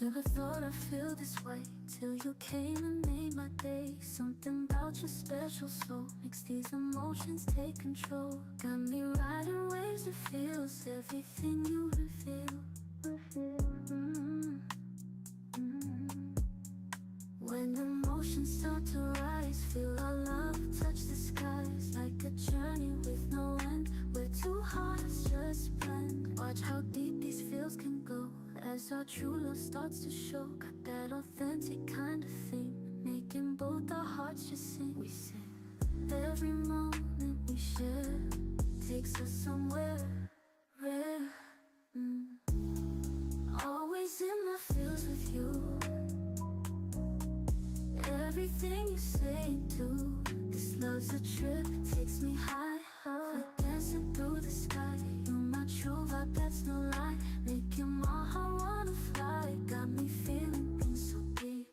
Never thought I'd feel this way till you came and made my day. Something about your special soul makes these emotions take control. Got me riding waves that feels everything you reveal. When emotions start to rise, feel our love touch the skies. Like a journey with no end, where two hearts just blend. Watch how deep these feels can go as our true love starts to show. Got that authentic kind of thing, making both our hearts just sing. We sing every moment we share, takes us somewhere rare. Always in my feels with you. Everything you say and do, this love's a trip, takes me high, high. Dancing through the sky, you're my true vibe, that's no lie. Making my heart wanna fly, got me feeling things so deep.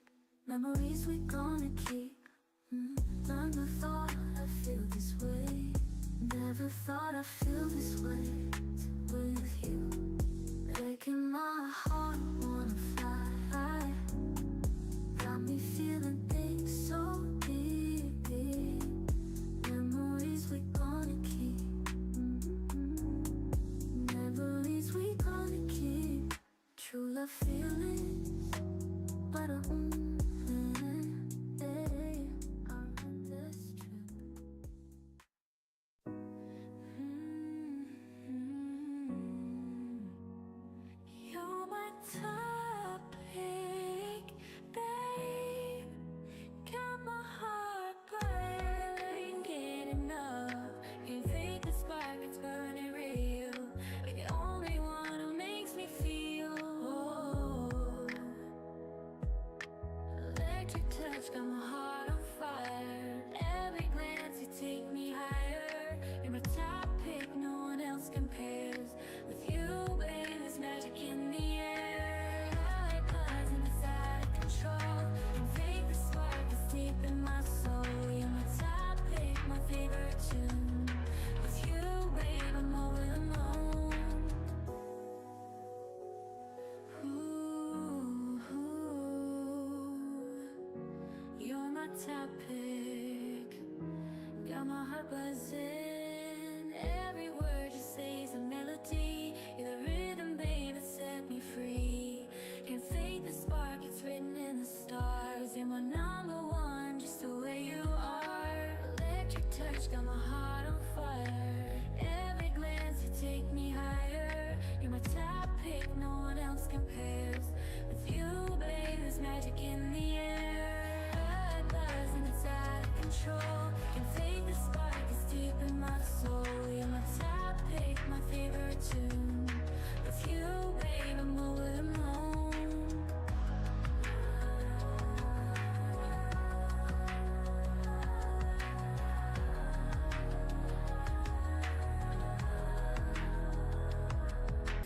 Memories we gonna keep. Never thought I'd feel this way. Never thought I'd feel this way with you. Making my heart wanna fly, got me feeling things so deep, deep. Memories we gonna keep. Memories we gonna keep. True love feelings, but I run this trip. You're my topic, babe. Got my heart burning, get enough. You think the spark is burning real, but you're the only one who makes me feel. Electric touch, got my heart on fire. Every glance you take me higher. You're my top pick, no one else compares. With you, babe, there's magic in the air. I buzz and it's out of control. You fake the spark that's deep in my soul. You're my top pick, my favorite tune. With you, babe, I'm over the moon. You're my top pick, got my heart buzzing. Every word you say is a melody. You're the rhythm, babe, that set me free. Can't fake the spark, it's written in the stars. You're my number one, just the way you are. Electric touch, got my heart on fire. Every glance you take me higher. You're my top pick, no one else compares. With you, babe, there's magic in the air. I buzz and it's out of control. Can't fake the spark, it's deep in my soul. You're my top pick, my favorite tune. With you, babe, I'm over the moon.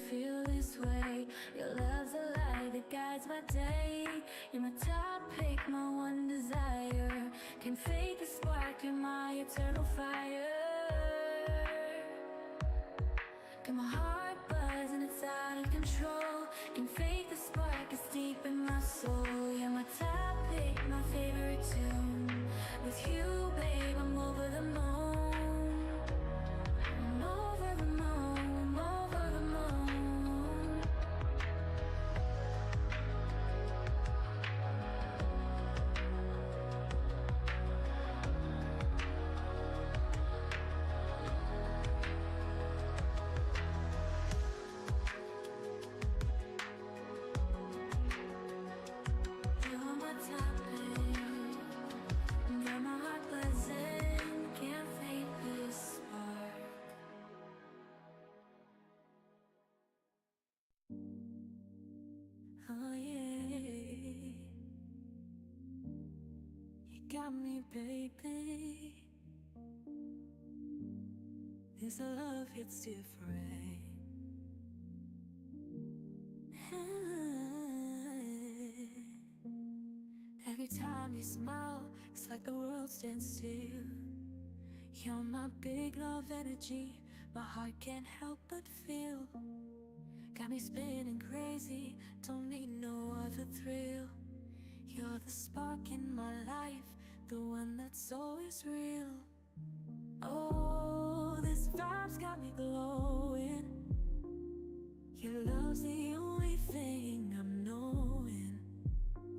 Feel this way, your love's a light that guides my day. You're my top pick, my one desire. Can fake the spark, you're my eternal fire. Got my heart buzzing, it's out of control. Can fake the spark, it's deep in my soul. You're my top pick, my favorite tune. With you, babe, I'm over the moon. I'm over the moon, I'm over the moon. You're my topic, got my heart buzzing. Can't fake this spark. Oh yeah, you got me, baby. This love hits different. Every time you smile, it's like the world stands still. You're my big love energy, my heart can't help but feel. got me spinning crazy, don't need no other thrill. You're the spark in my life, the one that's always real. Oh, this vibe's got me glowing. Your love's the only thing I'm knowing.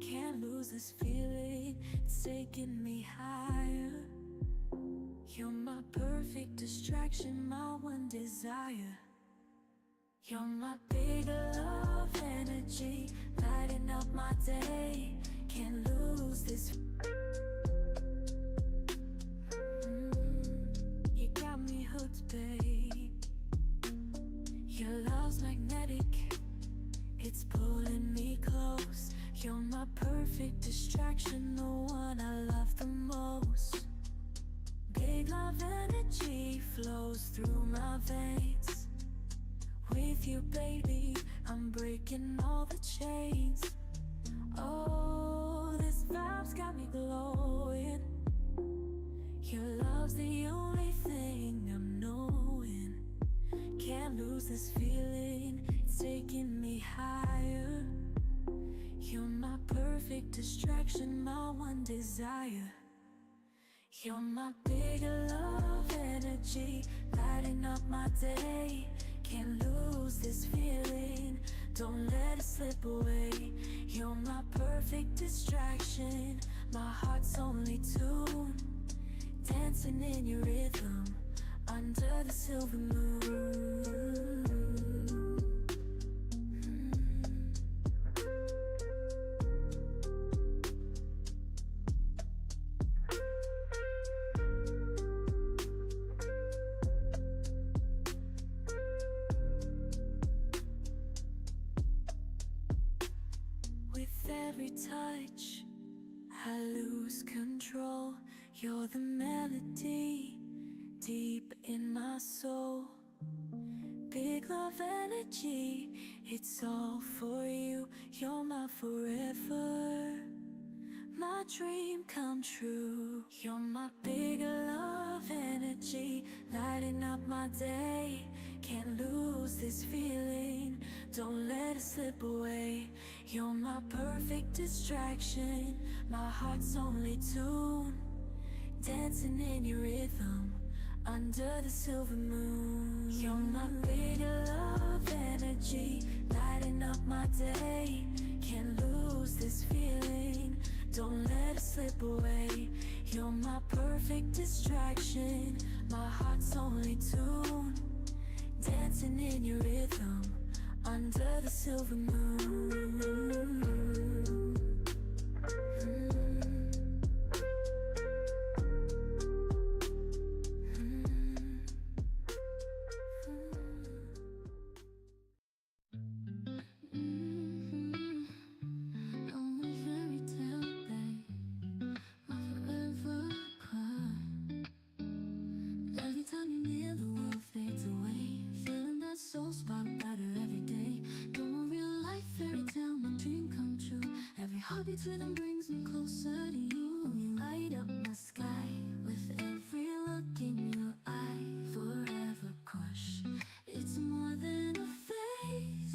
Can't lose this feeling, it's taking me higher. You're my perfect distraction, my one desire. You're my big love energy, lighting up my day. Can't lose this. You got me hooked, babe. Your love's magnetic, it's pulling me close. You're my perfect distraction, the one I love the most. Big love energy flows through my veins. With you, baby, I'm breaking all the chains. Oh, this vibe's got me glowing. Your love's the only thing I'm knowing. Can't lose this feeling, it's taking me higher. You're my perfect distraction, my one desire. You're my big love energy, lighting up my day. Can't lose this feeling, don't let it slip away. You're my perfect distraction, my heart's only tune. Dancing in your rhythm, under the silver moon. Every touch, I lose control. You're the melody deep in my soul. Big love energy, it's all for you. You're my forever, my dream come true. You're my big love energy, lighting up my day. Can't lose this feeling, don't let it slip away. You're my perfect distraction, my heart's only tune. Dancing in your rhythm, under the silver moon. You're my big love energy, lighting up my day. Can't lose this feeling, don't let it slip away. You're my perfect distraction, my heart's only tune. Dancing in your rhythm, under the silver moon. Soul spark brighter every day. No more real life fairy tale, my dream come true. Every heartbeat rhythm brings me closer to you. You light up my sky with every look in your eye. Forever crush, it's more than a phase.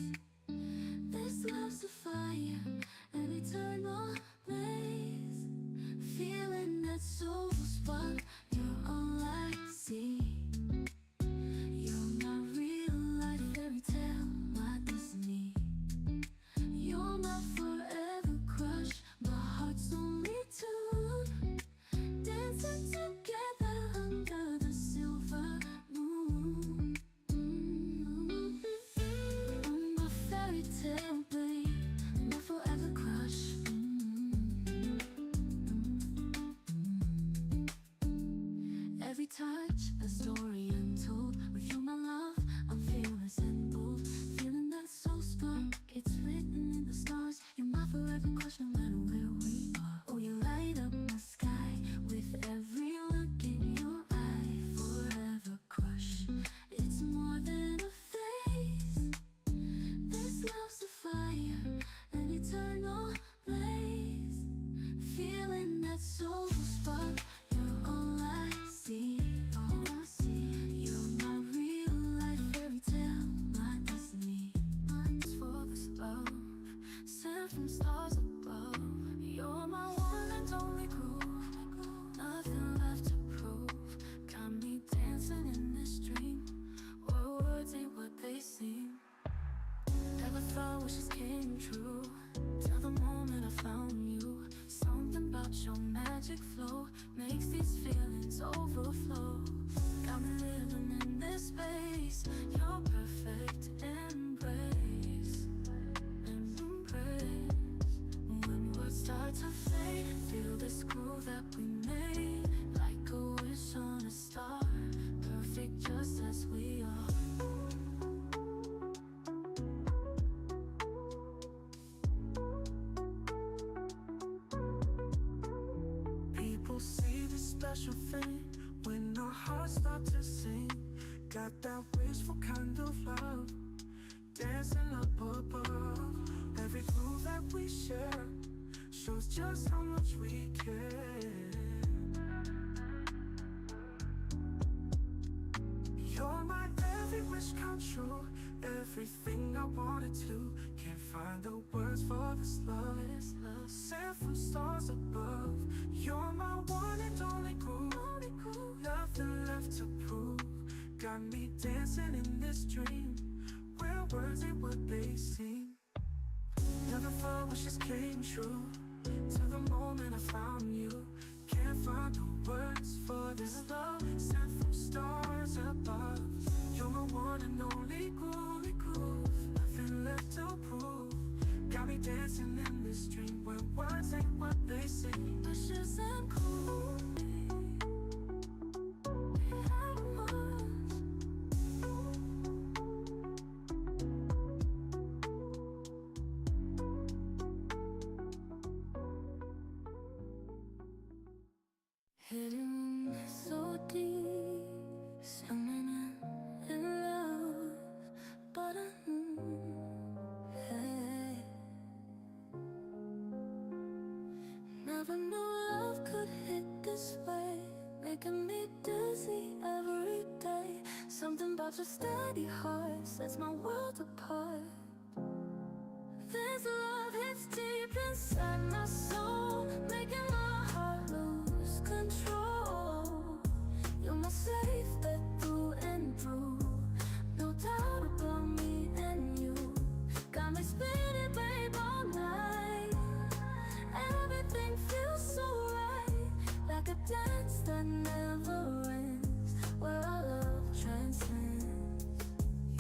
This love's a fire, an eternal blaze. Feeling that soul spark, you're all I see. My special thing when our hearts start to sing. Got that wishful kind of love, dancing up above. Every groove that we share shows just how much we care. You're my every wish come true, everything I wanted to. Can't find the words for this love, sent from stars above. You're my one and only groove, nothing left to prove. Got me dancing in this dream, where words ain't what they seem. Never thought wishes came true, till the moment I found you. Can't find the words for this love, sent from stars above. You're my one and only groove, nothing left to prove. Got me dancing in this dream, where words ain't what they seem. Wishes and cool. Hidden so deep, swimming in love, but hey, never knew love could hit this way, making me dizzy every day. Something about your steady heart sets my world apart. This love hits deep inside my soul, making my heart lose control. You're my safe bet through and through, no doubt about me and you. Got me spinning, babe, all night. Everything feels so right, like a dance that never ends, where our love transcends.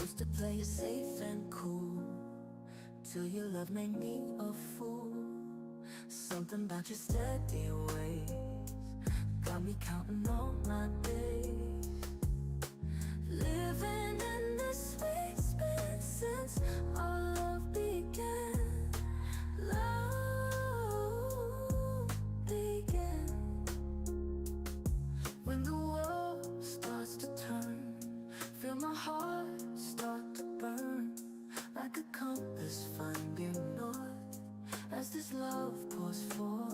Used to play it safe and cool, till your love made me a fool. Something about your steady ways got me counting all my days. Living in this sweet spin since our love began. Love began. When the world starts to turn, feel my heart start to burn, like a compass finding north, as this love pours forth.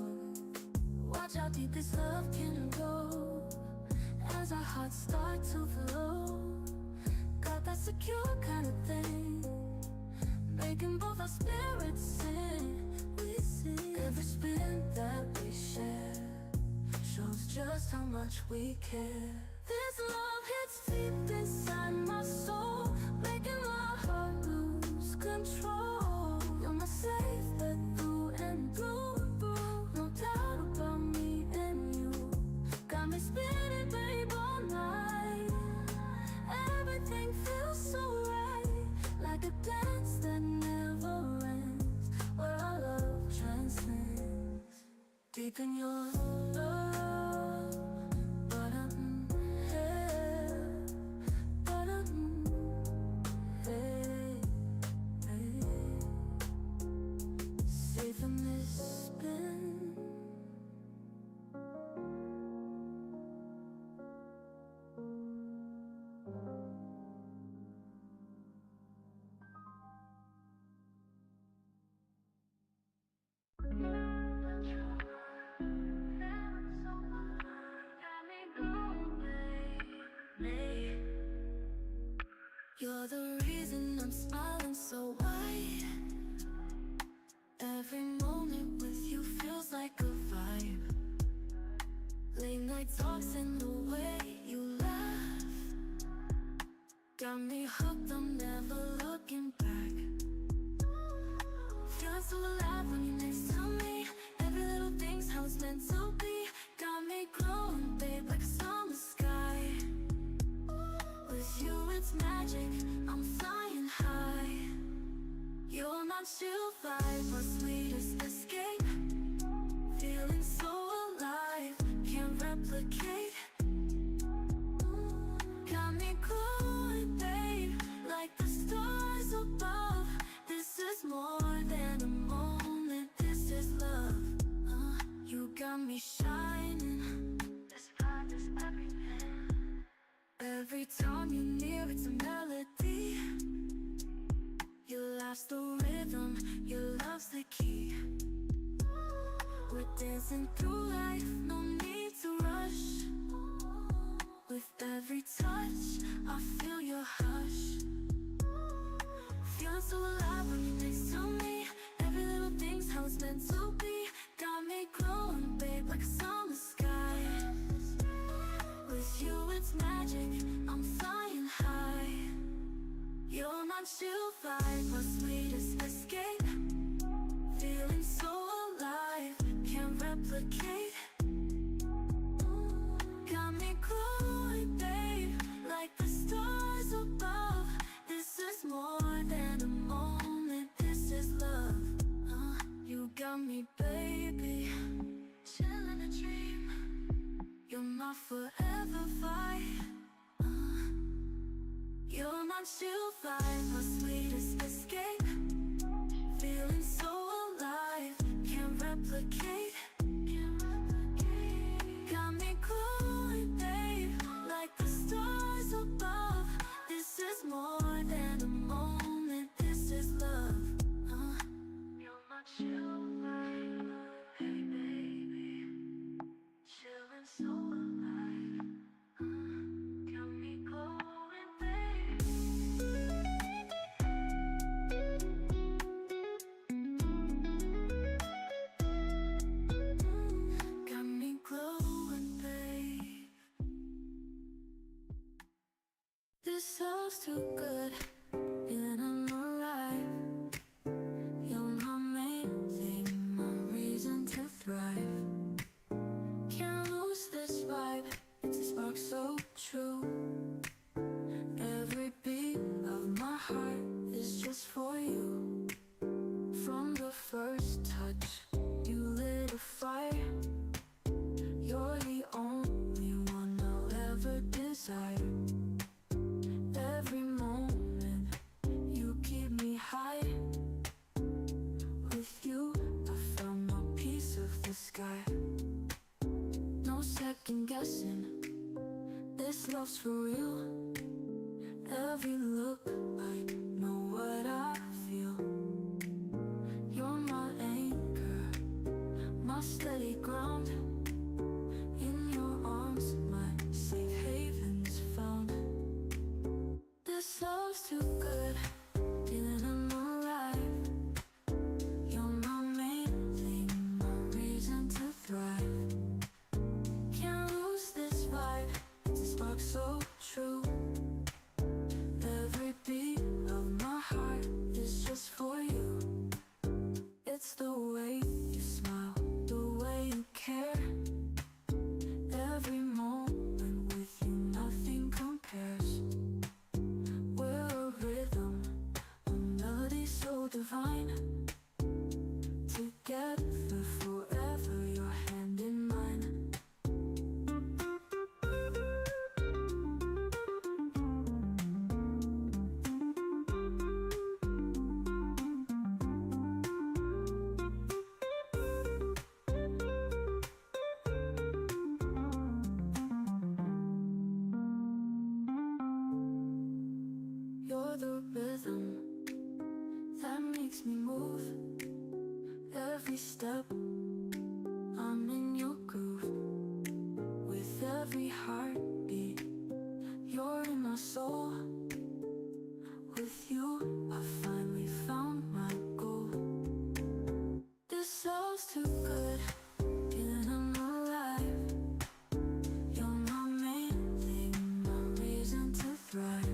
Watch how deep this love can go, as our hearts start to flow. Got that secure kind of thing, making both our spirits sing. We sing. Every spin that we share shows just how much we care. This love hits deep inside my soul, making my heart lose control. You're my safe bet through and through, no doubt about me and you. Got me spinning, babe, all night. Everything feels so right, like a dance that never ends, where our love transcends. Deep in your love, but safe in this spin. You're the reason I'm smiling so wide. Every moment with you feels like a vibe. Late night talks and the way you laugh got me hooked, I'm never looking back. Feeling so alive when you're next to me. Every little thing's how it's meant to be. Got me glowing, babe, like a summer sky. With you it's magic, I'm flying high. You're my chill vibe, my sweetest escape. Feeling so alive, can't replicate. Got me glowing, babe, like the stars above. This is more than a moment, this is love. You got me shining. This vibe dancing through life, no need to rush. With every touch, I feel your hush. Feeling so alive when you're next to me. Every little thing's how it's meant to be. Got me glowing, babe, like a sun in the sky. With you it's magic, I'm flying high. You're my chill vibe, my sweetest escape. Feeling so alive, can't replicate. Got me glowing, babe, like the stars above. This is more than a moment, this is love. You got me, baby, chill in a dream. You're my forever vibe. You're my chill vibe, my sweetest escape. Feeling so alive, can't replicate. Got me glowing, babe, like the stars above. This is more than a moment, this is love. You're my chill vibe, hey baby, chillin' so alive. Got me glowing, babe. Got me glowing, babe. This sounds too good, feeling I'm alive. You're my main thing, my reason to thrive. Can't lose this vibe, it's a spark so true. Every beat of my heart is just for you. From the first touch, you lit a fire. You're the only one I'll ever desire. Every moment, you keep me high. With you, I found my piece of the sky. No second guessing, this love's for real. Every look, I know what I feel. You're my anchor, my steady ground. In your arms, my safe haven's found. This love's too good, feeling I'm alive. You're my main thing, my reason to thrive. Can't lose this vibe, it's a spark so true. Every beat of my heart is just for you. It's the way you smile, the way you care. Every moment with you, nothing compares. We're a rhythm, a melody so divine. Together forever, your hand in mine. You're the rhythm that makes me move. Every step, I'm in your groove. With every heartbeat, you're in my soul. With you, I finally found my goal. This sounds too good, feeling I'm alive. You're my main thing, my reason to thrive.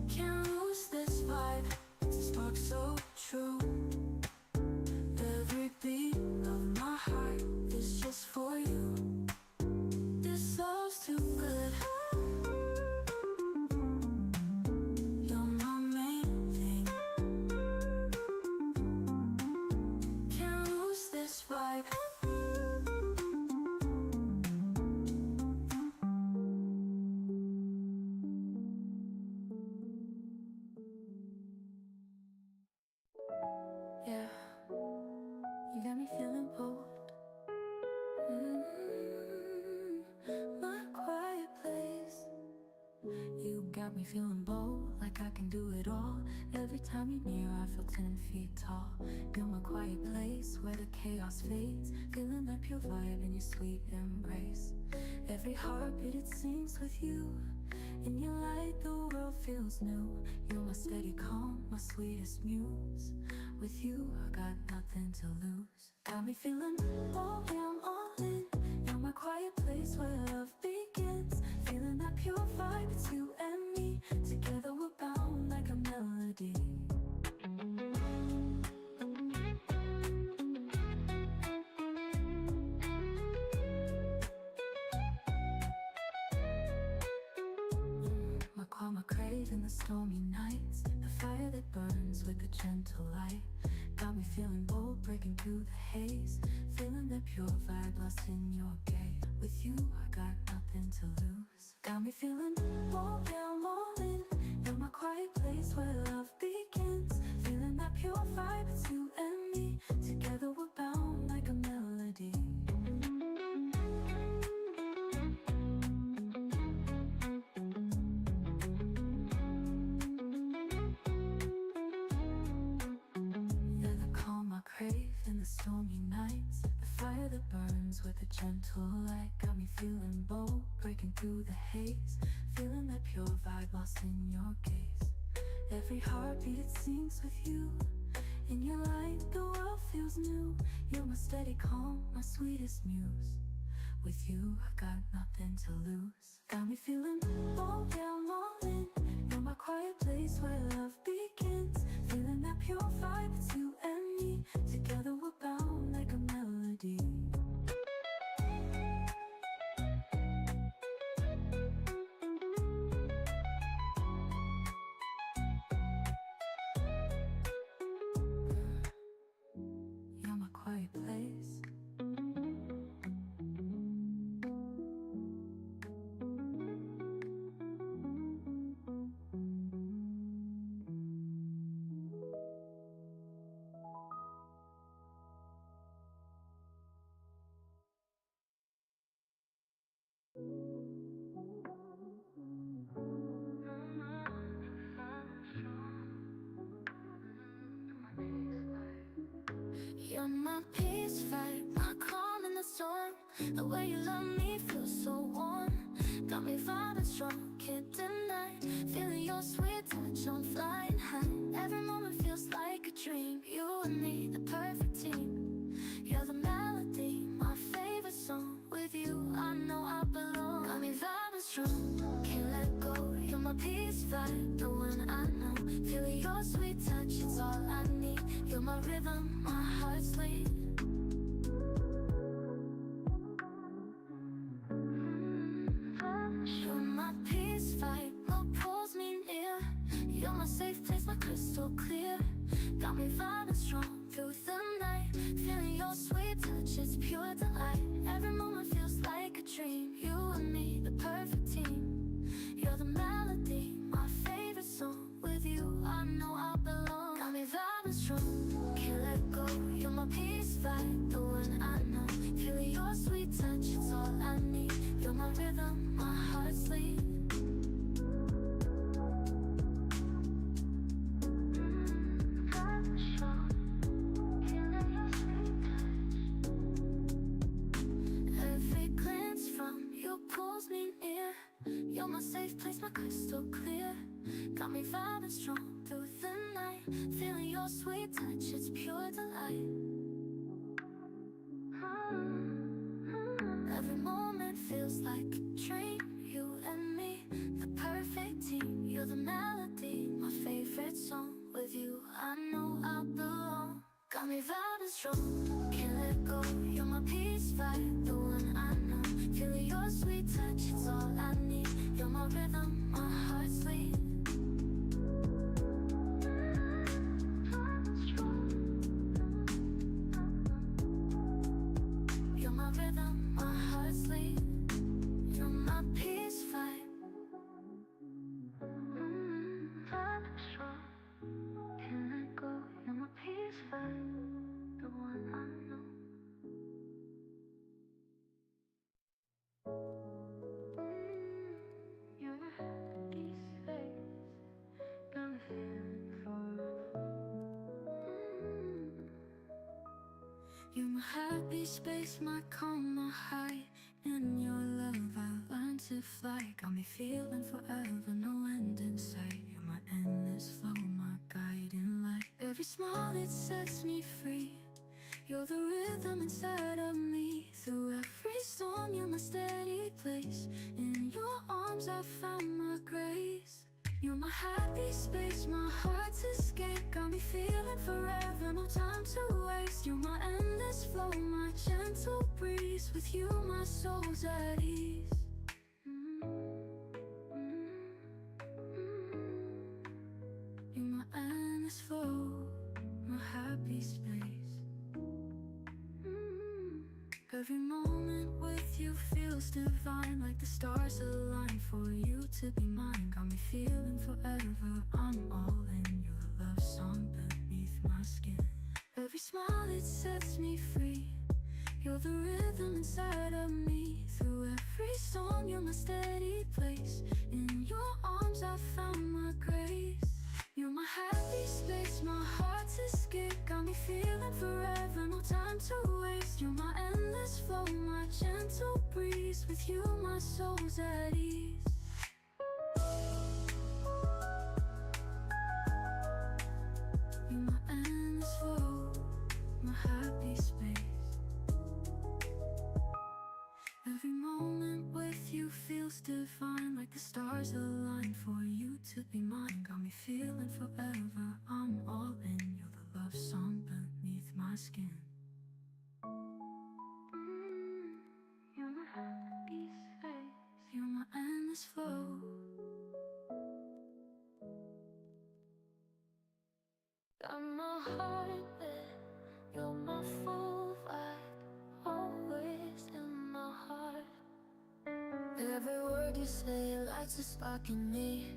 Can't lose this vibe, it's a spark so true. Every beat of my heart is just for you. This sounds too good. You're my main thing. Can't lose this vibe. Yeah, you got me feeling bold. My quiet place. You got me feeling bold, like I can do it all. Every time you're near, I feel 10 feet tall. You're my quiet place where the chaos fades, feeling that pure vibe in your sweet embrace. Every heartbeat, it sings with you. In your light, the world feels new. You're my steady calm, my sweetest muse. With you, I got nothing to lose. Got me feeling, oh yeah, I'm all in. You're my quiet place where love begins. Feeling that pure vibe, it's you and me. Together we're bound like a melody. My calm, I crave in the stormy nights. The fire that burns with a gentle light. Got me feeling bold, breaking through the haze. Feeling that pure vibe lost in your gaze. With you, I got nothing to lose. Got me feeling, oh yeah, I'm all in. You're my quiet place where love begins. Feeling that pure vibe, it's you and me. Together we're bound like a melody. In the stormy nights, the fire that burns with a gentle light. Got me feeling bold, breaking through the haze. Feeling that pure vibe lost in your gaze. Every heartbeat, it sings with you. In your light, the world feels new. You're my steady calm, my sweetest muse. With you, I got nothing to lose. Got me feeling, oh yeah, I'm all in. You're my quiet place where love begins. Feeling that pure vibe, it's you and me. Together we're bound like a melody. You're my quiet place. You're my peace vibe, my calm in the storm. The way you love me feels so warm. Got me vibing strong, can't deny. Feeling your sweet touch, I'm flying high. Every moment feels like a dream. You and me, the perfect team. You're the melody, my favorite song. With you, I know I belong. Got me vibing strong, can't let go. You're my peace vibe, the one I know. Feeling your sweet touch, it's all I need. You're my rhythm, my heart sleep. You're my peace vibe, what pulls me near. You're my safe place, my crystal clear. Got me vibing strong through the night. Feeling your sweet touch, it's pure delight. Every moment feels like a dream. You and me, the perfect team. You're the melody, my favorite song. With you, I know I belong. Got me vibing strong, can't let go. You're my peace vibe, the one I know. Feeling your sweet touch, it's all I need. You're my rhythm, my heart sleep. Every glance from you pulls me near. You're my safe place, my crystal clear. Got me vibing strong through the night. Feeling your sweet touch, it's pure delight. Every moment feels like a dream. You and me, the perfect team. You're the melody, my favorite song. With you, I know I belong. Got me vibing strong, can't let go. You're my peace vibe, the one I know. Feeling your sweet touch, it's all I need. You're my rhythm, my heart sleep. You're my rhythm, my heart sleep. You're my peace vibe. Vibing strong, can't let go. You're my peace vibe, the one I know. You're my peace vibe. happy space, my calm, my high. In your love I learned to fly. Got me feeling forever, no end in sight. You're my endless flow, my guiding light. Every smile it sets me free. You're the rhythm inside of me. Through every storm you're my steady place. In your arms I found my grace. You're my happy space, my heart's escape. Got me feeling forever, no time to waste. You're my endless flow, my gentle breeze. With you my soul's at ease. You're my endless flow, my happy space. Every moment with you feels divine, like the stars align for you to be mine. Got me feeling forever, I'm all in. Your love song beneath my skin. Every smile it sets me free. You're the rhythm inside of me. Through every storm you're my steady place. In your arms I found my grace. You're my happy space, my heart's escape. Got me feeling forever, no time to waste. You're my endless flow, my gentle breeze. With you my soul's at ease. You're my endless flow, my happy space. Every moment with you feels divine, like the stars align for you to be mine. Got me feeling forever, I'm all in. You're the love song beneath my skin. You're my happy space. You're my endless flow. Got my heart lit. You're my full vibe, always in my heart. Every word you say lights a spark in me.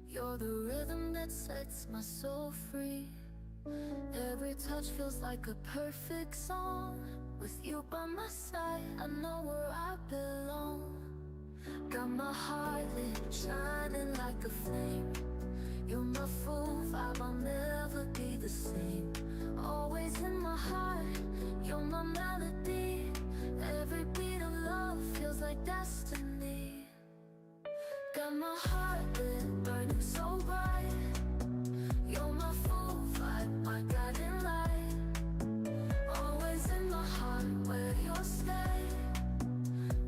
You're the rhythm that sets my soul free. Every touch feels like a perfect song. With you by my side, I know where I belong. Got my heart lit, shining like a flame. You're my full vibe, I'll never be the same. Always in my heart, you're my melody. Every beat of love feels like destiny. Got my heart lit, burning so bright. You're my full vibe, my guiding light. Always in my heart, where you'll stay.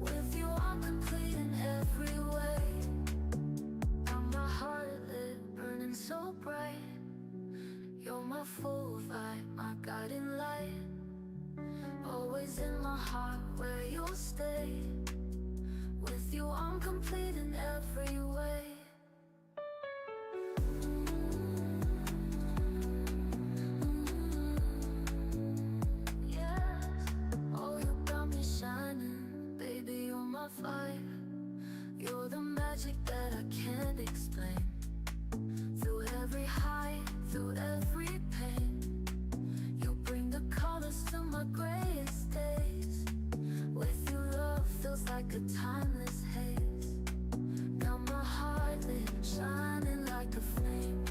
With you I'm complete in every way. Got my heart lit, burning so bright. You're my full vibe, my guiding light. Always in my heart, where you'll stay. With you I'm complete in every way. Yes, oh you got me shining, baby you're my fire. You're the magic that I can't explain. Through every high, through every pain, you bring the colors to my grayest days. With you love feels like a timeless haze. Got my heart lit, shining like a flame.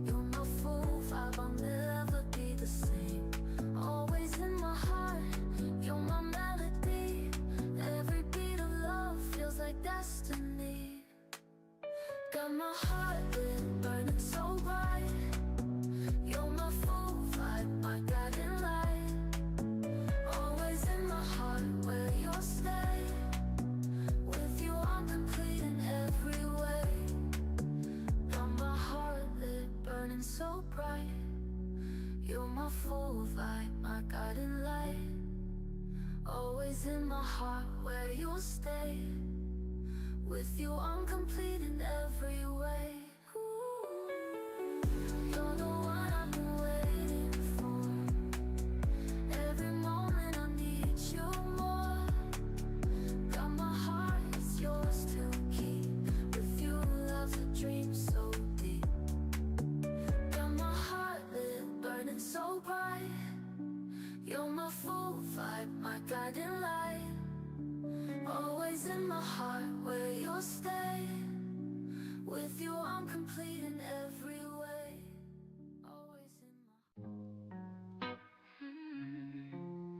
You're my full vibe, I'll never be the same. Always in my heart, you're my melody. Every beat of love feels like destiny. Got my heart lit, burning so bright. You're my full vibe, my guiding light. Always in my heart, where you'll stay. With you I'm complete in every way. Got my heart lit, burning so bright. You're my full vibe, my guiding light. Always in my heart, where you'll stay. With you I'm complete in every way. You're the one I've been waiting for. Every moment I need you more. Got my heart, it's yours to keep. With you love's a dream so deep. Got my heart lit, burning so bright. You're my full vibe, my guiding light. Always in my heart, where you'll stay. With you I'm complete in every way. Always in my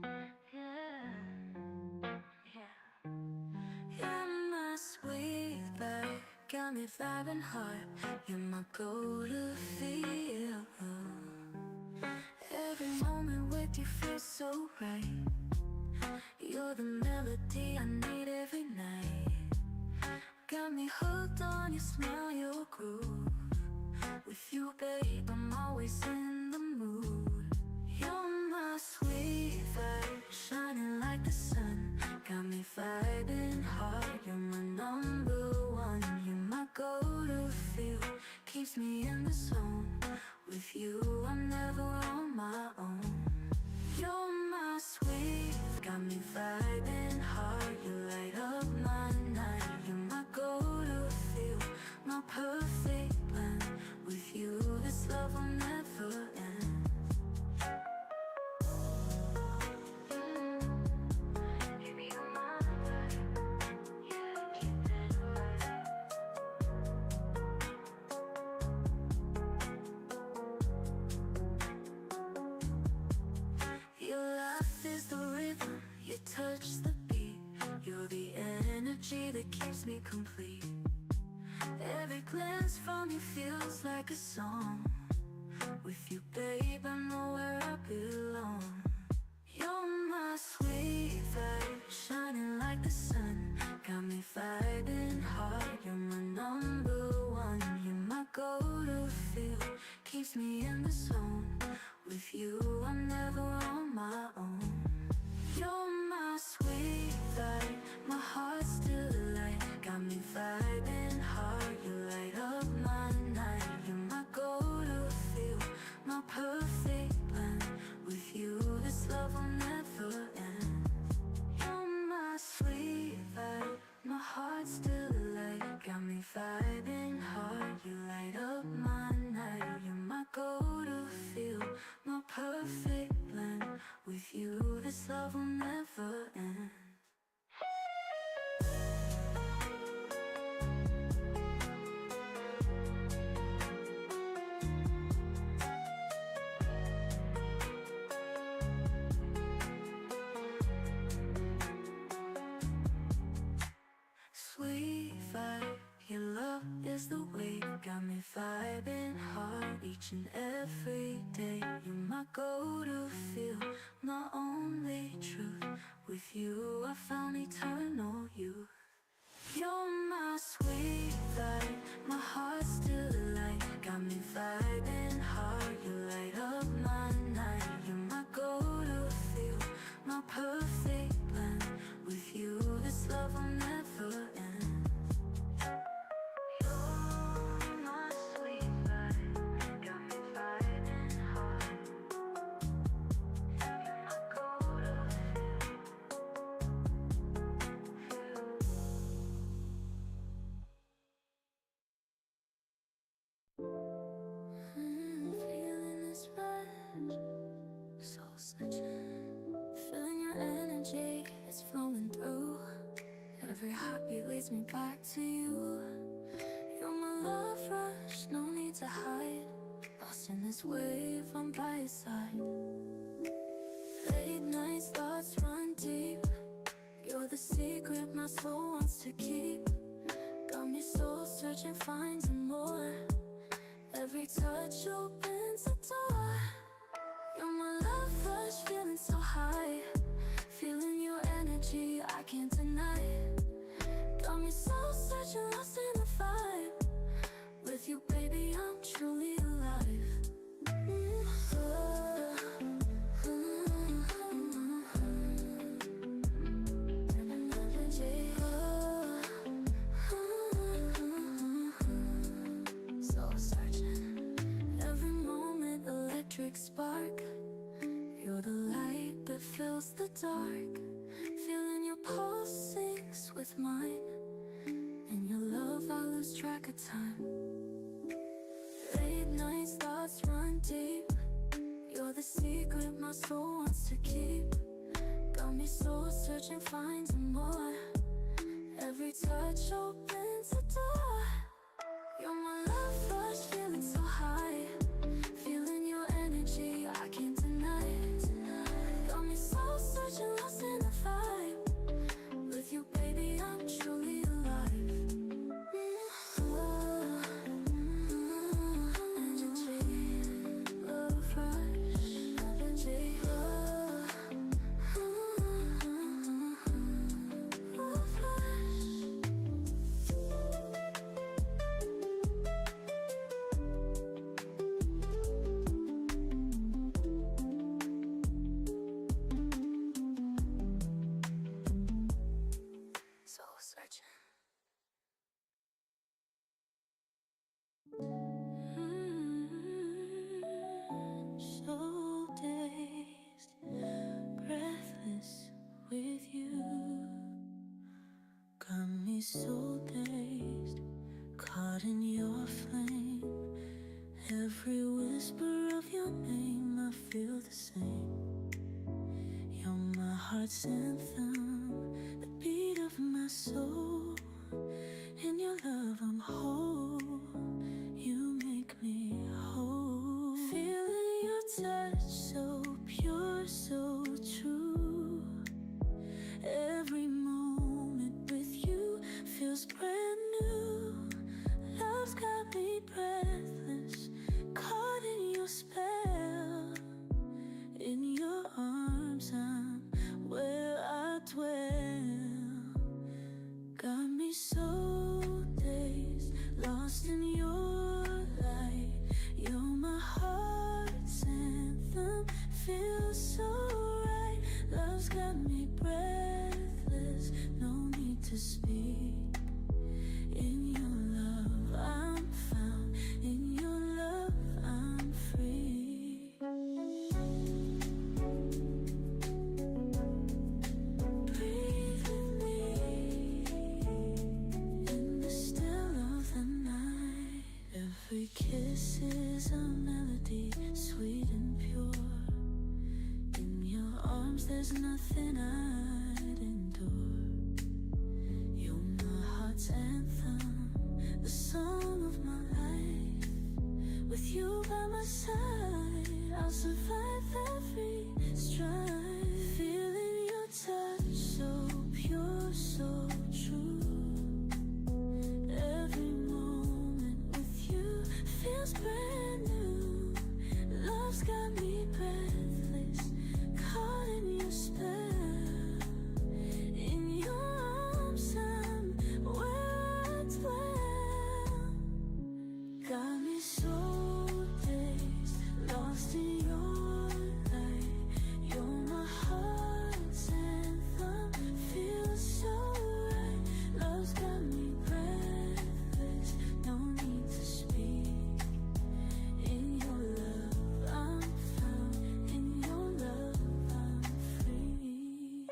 me vibing hard. You're my go-to feel. Every moment with you feels so right. You're the melody I need every night. Got me hooked on your smile, your groove. With you, babe, I'm always in the mood. You're my sweet vibe, shining like the sun. Got me vibing hard, you're my number one. You're my go-to feel, keeps me in the zone. With you, I'm never on my own. You're my sweet, got me vibing hard. You light up my night, you're my go-to feel, my perfect blend. With you, this love will never end. You touch the beat, you're the energy that keeps me complete. Every glance from you feels like a song. With you, babe, I know where I belong. You're my sweet vibe, shining like the sun. Got me vibing hard, you're my number one. You're my go-to feel, keeps me in the zone. With you, I'm never on my own. You're my sweet vibe, my heart's still alight. Got me vibing hard, you light up my night. You're my go-to feel, my perfect blend. With you, this love will never end. You're my sweet vibe, my heart's still alight. Got me vibing hard, you light up my night. You're my go-to feel, my perfect blend. With you, this love will never end. Sweet vibe, your love is the way. Got me vibing hard each and every day. You're my go-to feel, my only truth. With you, I found eternal youth. You're my sweet vibe, my heart's still alight. Got me vibing hard, you light up my night. You're my go-to feel, my perfect blend. With you, this love will never end. You're my sweet vibe, got me vibing hard. You're my go-to feeling this rush, soul searching. Feeling your energy, it's flowing through. Every heartbeat leads me back to you. You're my love rush, no need to hide. Lost in this wave, I'm by your side. Late nights, thoughts run deep. You're the secret my soul wants to keep. Got me soul searching, finding more. Every touch opens a door. You're my love rush, feeling so high. Feeling your energy, I can't deny it. Got me soul searching, lost in the vibe. With you, baby, I'm truly alive. Soul searching, every moment electric spark. You're the light that fills the dark. Feeling your pulse syncs with mine. In your love I lose track of time. Late nights, thoughts run deep. You're the secret my soul wants to keep. Got me soul searching, finding more. Every touch opens a door. You're my love rush, feeling so high. Feeling your energy, I can't deny it. Got me soul searching, lost in the vibe. With you, baby, I'm truly alive. me so dazed, caught in your flame. Every whisper of your name, I feel the same. You're my heart's anthem, the beat of my soul. In your love I'm whole, you make me whole. Feeling your touch, so pure, so true. Every moment with you feels brand new. Love's got me breathless, caught in your spell. In your arms I'm where I dwell. Got me so dazed, lost in your light. You're my heart's anthem, feels so right. Love's got me breathless, no need to speak. In your love I'm found, in your love I'm free. Breathe with me in the still of the night. Every kiss is a melody, sweet and pure. In your arms there's nothing I'd endure. You're my heart's anthem, the song of my life. With you by my side, I'll survive every strife. Feeling your touch, so pure, so true. Every moment with you feels brand new. Love's got me breathless, caught in your spell. In your arms I'm where I dwell. Got me so dazed, lost in your light. You're my heart's anthem, feels so right. Love's got me breathless, no need to speak. In your love I'm found, in your love I'm free.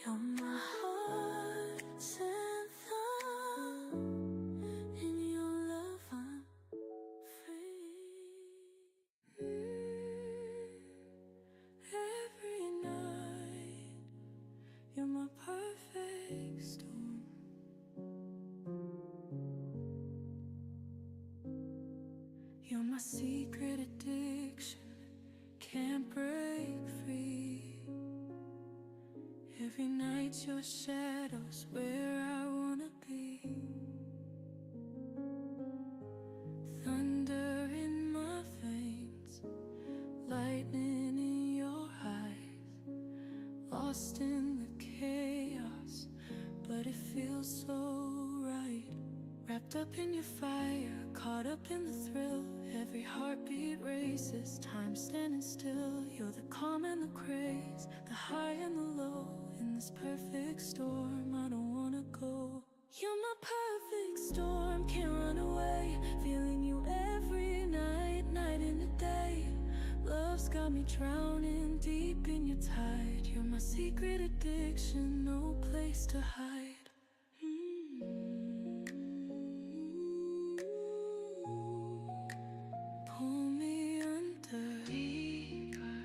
You're my heart's anthem, in your love I'm free. Every night, you're my perfect storm. You're my secret addiction, can't break free. Every night your shadow's where I wanna be. Thunder in my veins, lightning in your eyes. Lost in the chaos, but it feels so right. Wrapped up in your fire, caught up in the thrill. Every heartbeat races, time standing still. You're the calm and the craze, the high and the low. In this perfect storm, I don't wanna go. You're my perfect storm, can't run away. Feeling you every night, night and day. Love's got me drowning deep in your tide. You're my secret addiction, no place to hide. Pull me under, deeper,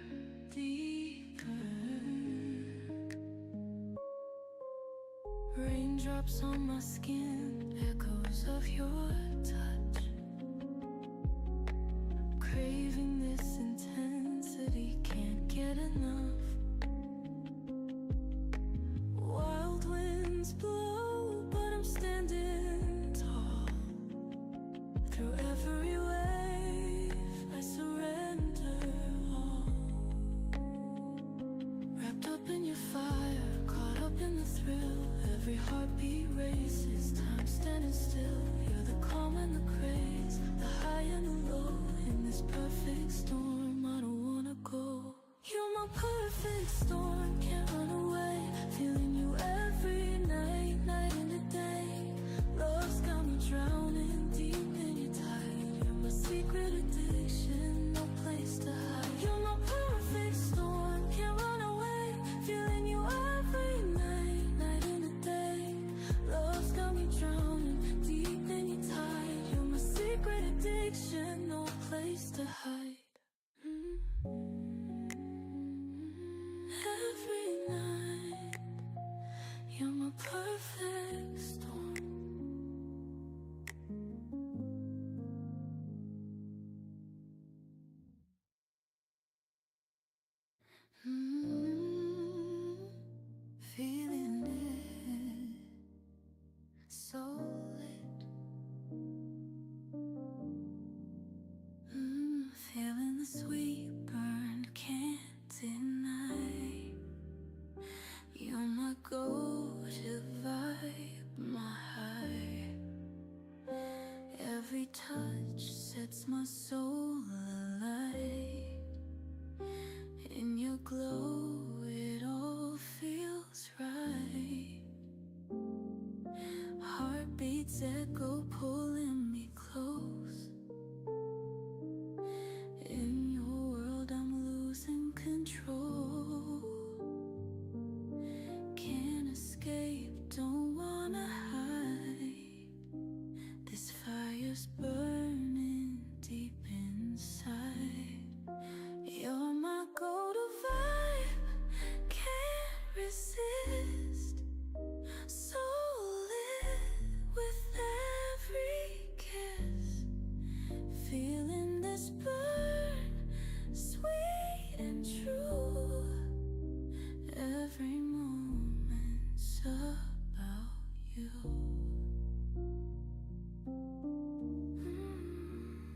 deeper. Raindrops on my skin, echoes of your touch. Craving this intensity, can't get enough. Wild winds blow, but I'm standing tall. Through every wave, I surrender all. Wrapped up in your fire, caught up in the thrill. Every heartbeat races, time standing still. You're the calm and the solid. Feeling the sweet burn, can't deny. You're my go-to vibe, my high. Every touch sets my soul alight. In your glow, it all feels right. Heartbeats echo, pulling me close. In your world, I'm losing control. Can't escape, don't wanna hide. This fire's burning deep inside. You're my go-to vibe, can't resist. Solid with every kiss. Feeling this burn, sweet and true. Every moment's about you.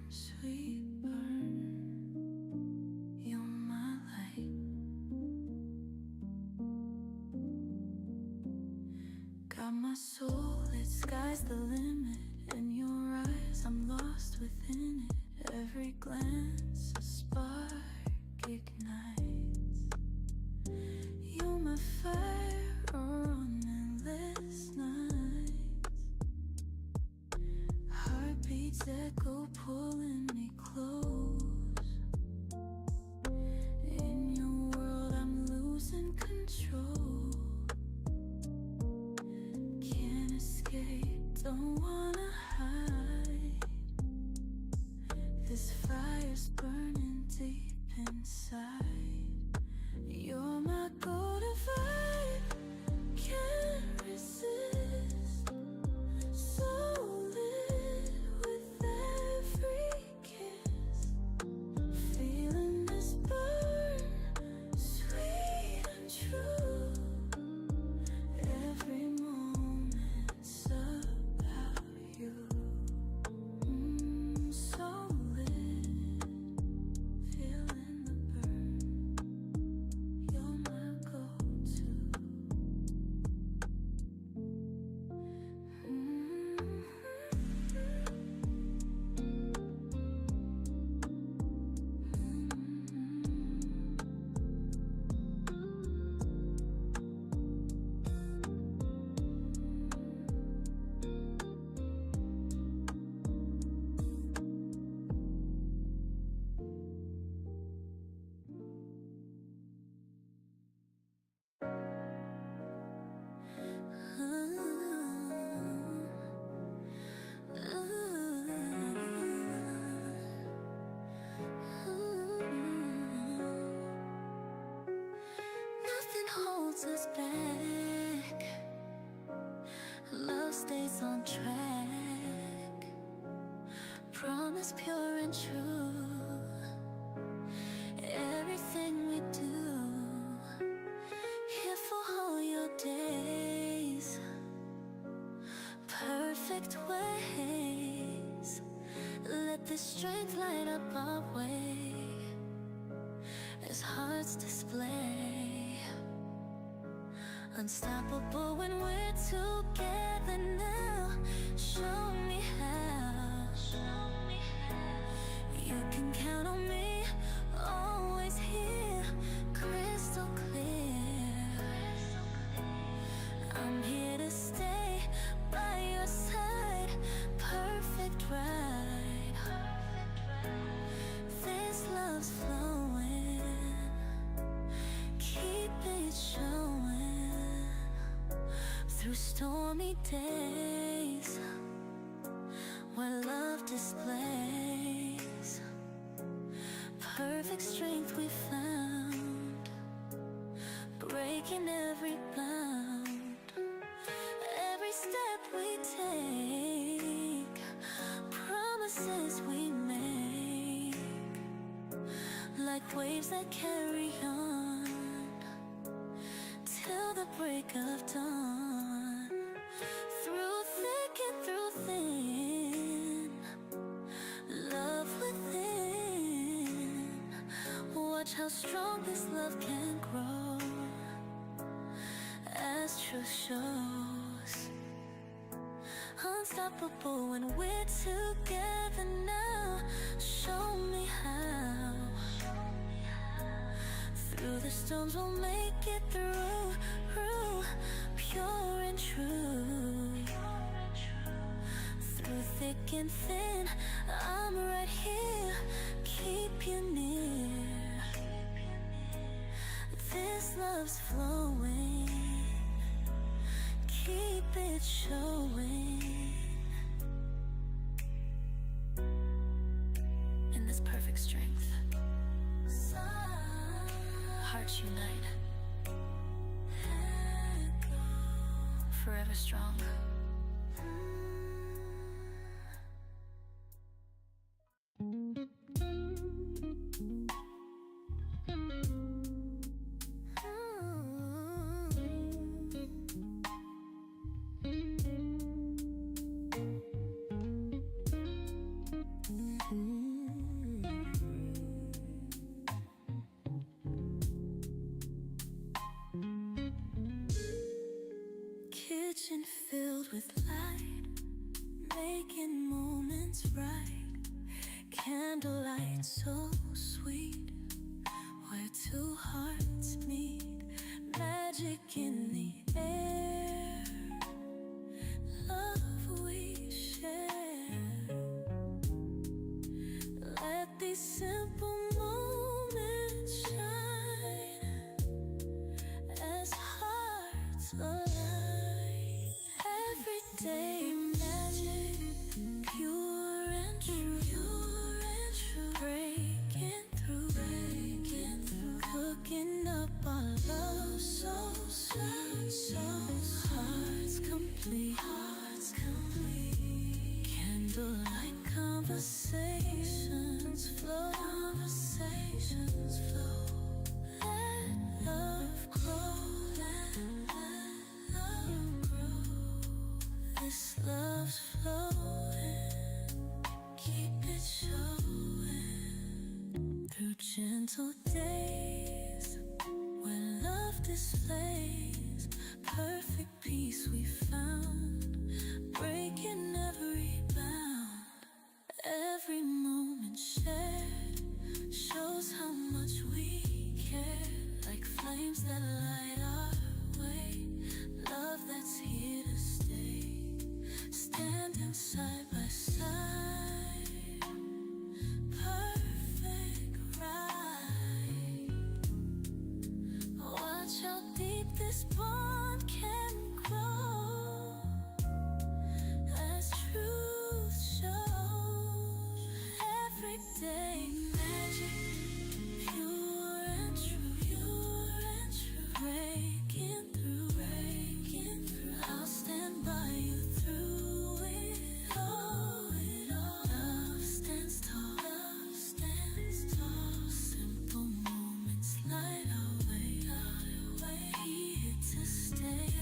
Sweet burn, you're my light. Got my soul, it sky's the limit. In your eyes, I'm lost within it. Every glance, a spark ignites. You're my fire on endless nights. Heartbeats echo, pulling me close. In your world, I'm losing control. Can't escape, don't wanna hide. This fire's burning deep inside. You're my go-to vibe, can't resist. Solid with every kiss. Feeling this burn, sweet and true. Every moment's about you. Solid, feeling the burn. You're my go-to. Nothing holds us back. Love stays on track. Promise pure and true. Everything we do, here for all your days. Perfect ways. Let this strength light up our way as hearts display. Unstoppable when we're together now. Show me how. You can count on me, always here, crystal clear. I'm here to stay by your side. Perfect ride. This love's flowing. Keep it showing through stormy days where love displays perfect strength we found, breaking every bound. Every step we take, promises we make, like waves that carry on till the break of dawn. Through thick strong this love can grow, as truth shows. Unstoppable when we're together now. Show me how. Through the storms we'll make it through, pure and true. Through thick and thin, I'm right here, keep you near. This love's flowing, keep it showing. In this perfect strength, hearts unite, forever strong. Kitchen filled with light, making moments right. Candlelight so sweet, where two hearts meet. Magic in the air, love we share. Let these simple moments shine as hearts align. Everyday magic, pure and true, breaking through, cooking up our love so sweet, so hearts complete, candlelight conversations flow, let love grow, this love's flowing, keep it showing. Through gentle days, where love displays perfect peace we found, breaking every bound. Every moment shared shows how much we care, like flames that light our way, love that's here to stay, standing side by side, perfect right. Watch how deep this bond can grow, as truth shows. Everyday magic, pure and true, breaking through, I'll stand by you through it all, Love stands tall, simple moments light our way, here to stay,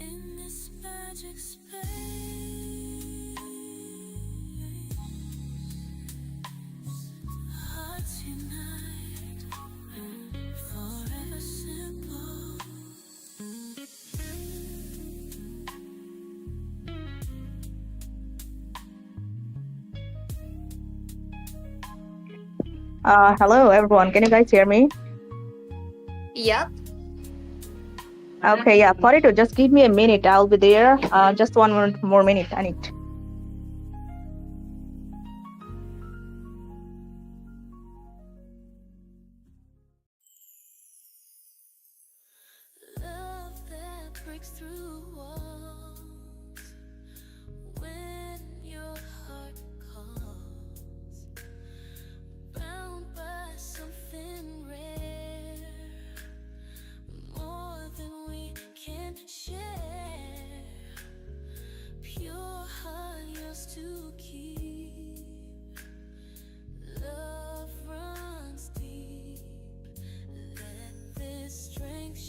in this magic space, hearts unite, forever simple. Hello everyone, can you guys hear me? Yep. Okay, yeah, 42, just give me a minute, I'll be there. Just one more minute, I need. Love that breaks through walls when your heart calls, bound by something rare, more than we can share. Pure heart yours to keep. Love runs deep. Let this strength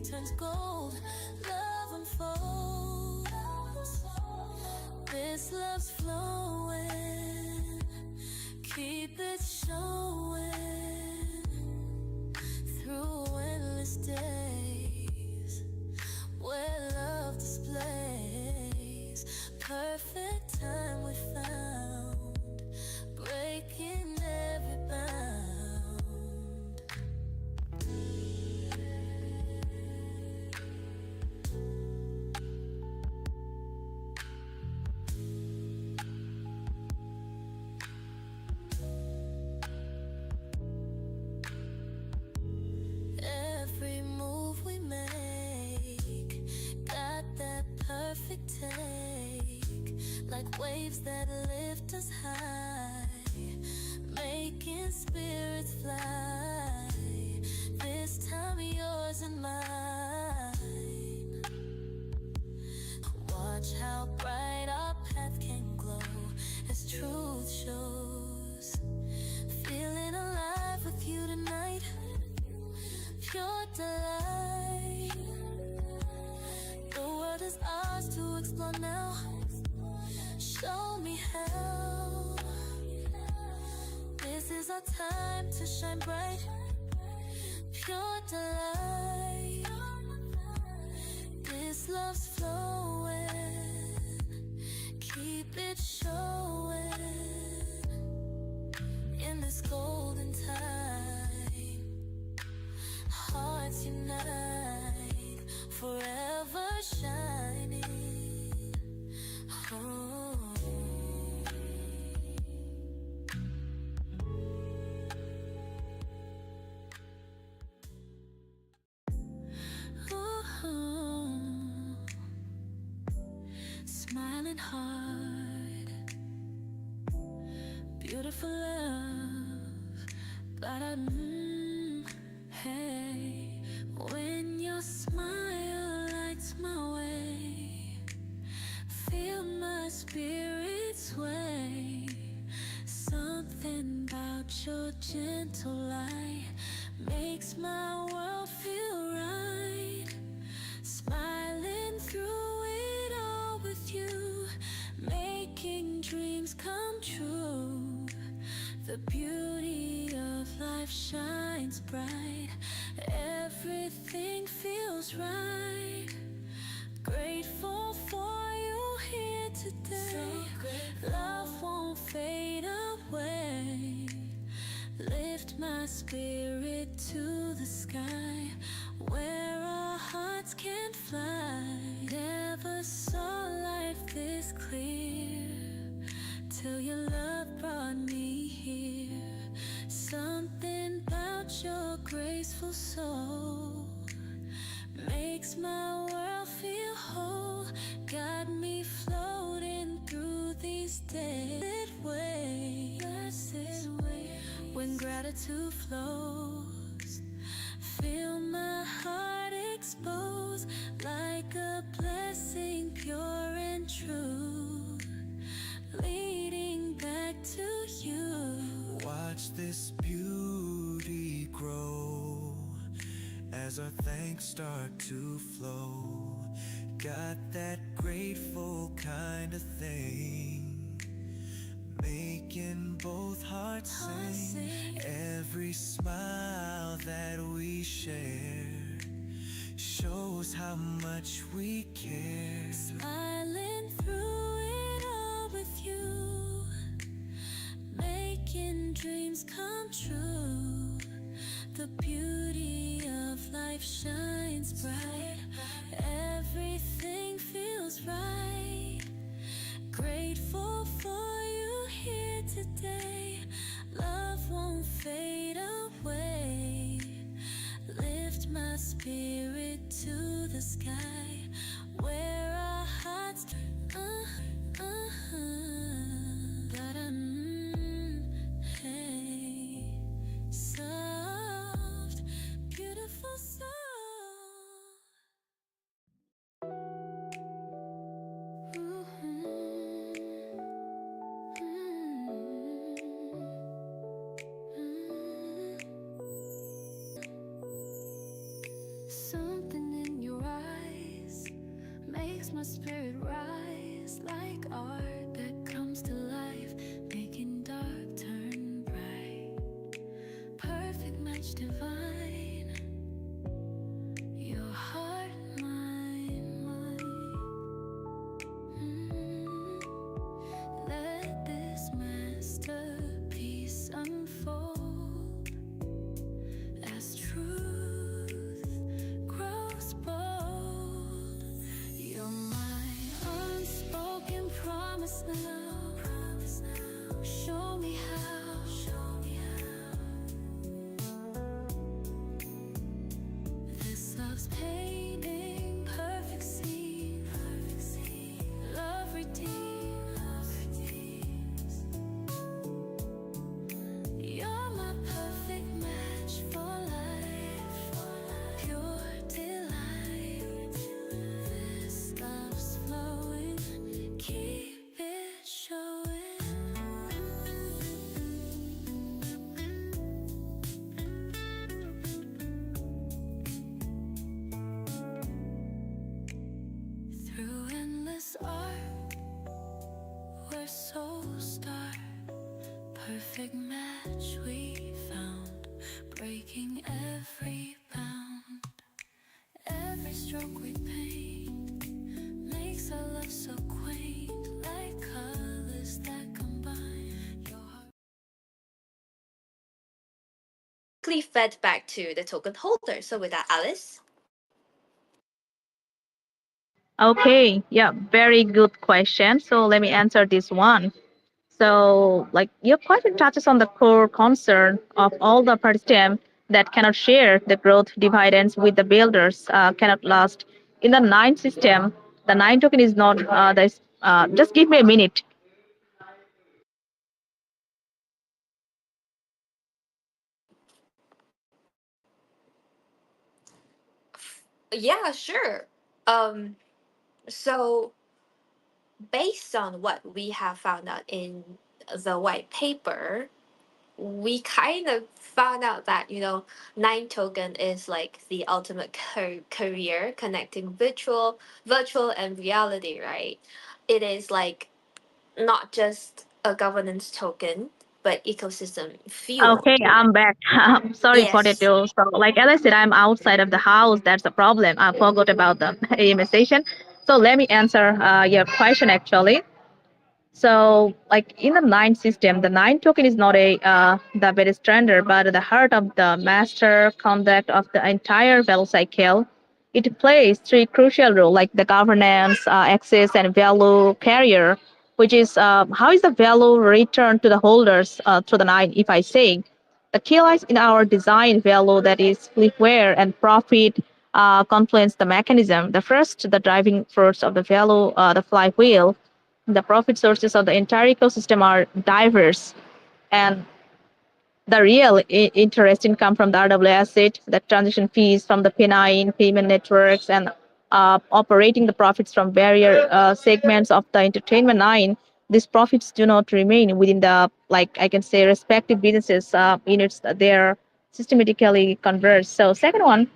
turns gold. Love unfolds. This love's flowing. Keep it showing through endless days where love displays perfect time we found, breaking every bound. Every move we make got that perfect take, like waves that lift us high, making spirits fly. This time yours and mine. Watch how bright our path can glow as truth shows. Feeling alive with you tonight, pure delight. The world is ours to explore now. Show me how. This is our time to shine bright. Pure delight. This love's flowing. Keep it showing in this golden time. Hearts unite, forever shining. Oh. Ooh. Smiling hard, beautiful love, but hey, when your smile lights my way, feel my spirit sway. Something about your gentle light makes my world feel right. Smiling through it all with you, making dreams come true. The beauty of life shines bright. Everything feels right. Grateful for you here today. Love won't fade away. Lift my spirit to the sky, where our hearts can fly. Never saw life this clear till your love brought me here. Something about your graceful soul makes my world feel whole. Got me floating through these days. When gratitude flows, feel my heart exposed like a blessing pure and true, leading back to you. Watch this beauty grow as our thanks start to flow. Got that grateful kind of thing, making both hearts sing. Every smile that we share shows how much we care. Smiling through it all with you, making dreams come true. The beauty of life shines bright. Everything feels right. Grateful for you here today. Love won't fade away. Lift my spirit to the sky, where our hearts hey, soft, beautiful soul. Something Promise now. Show me how. Show me how. This love's painting perfect scene. Perfect scene. Love redeems. Love redeems. You're my perfect match for life. Pure delight. This love's flowing. Keep it showing. Through endless art, where souls start. Perfect match we found, breaking every bound. Every stroke we paint makes our love so quaint, like colors that combine. Your heart. Quickly fed back to the token holder. So with that, Alice. Okay, yeah, very good question. So let me answer this one. So, like, your question touches on the core concern of all the participants that cannot share the growth dividends with the builders, cannot last. In the nine system, the nine token is not this. Just give me a minute. Yeah, sure. Um, so based on what we have found out in the white paper, we kind of found out that nine token is like the ultimate career connecting virtual and reality, right? It is like not just a governance token but ecosystem fuel. Okay, I'm back. Sorry for the Yes. delay. So, like as I said, I'm outside of the house. That's the problem. I forgot about the AMA station. So let me answer your question actually. So, like in the nine system, the nine token is not the very standard, but the heart of the master conduct of the entire value cycle. It plays three crucial roles, like the governance, access, and value carrier, which is how is the value returned to the holders through the nine. If I say the key lies in our design value, that is flipware and profit confluence the mechanism. The first, the driving force of the value, the flywheel. The profit sources of the entire ecosystem are diverse, and the real interest income from the RWA asset, the transaction fees from the P9 payment networks, and operating the profits from barrier segments of the entertainment line. These profits do not remain within the, like I can say, respective businesses units. They're systematically converged. So second one,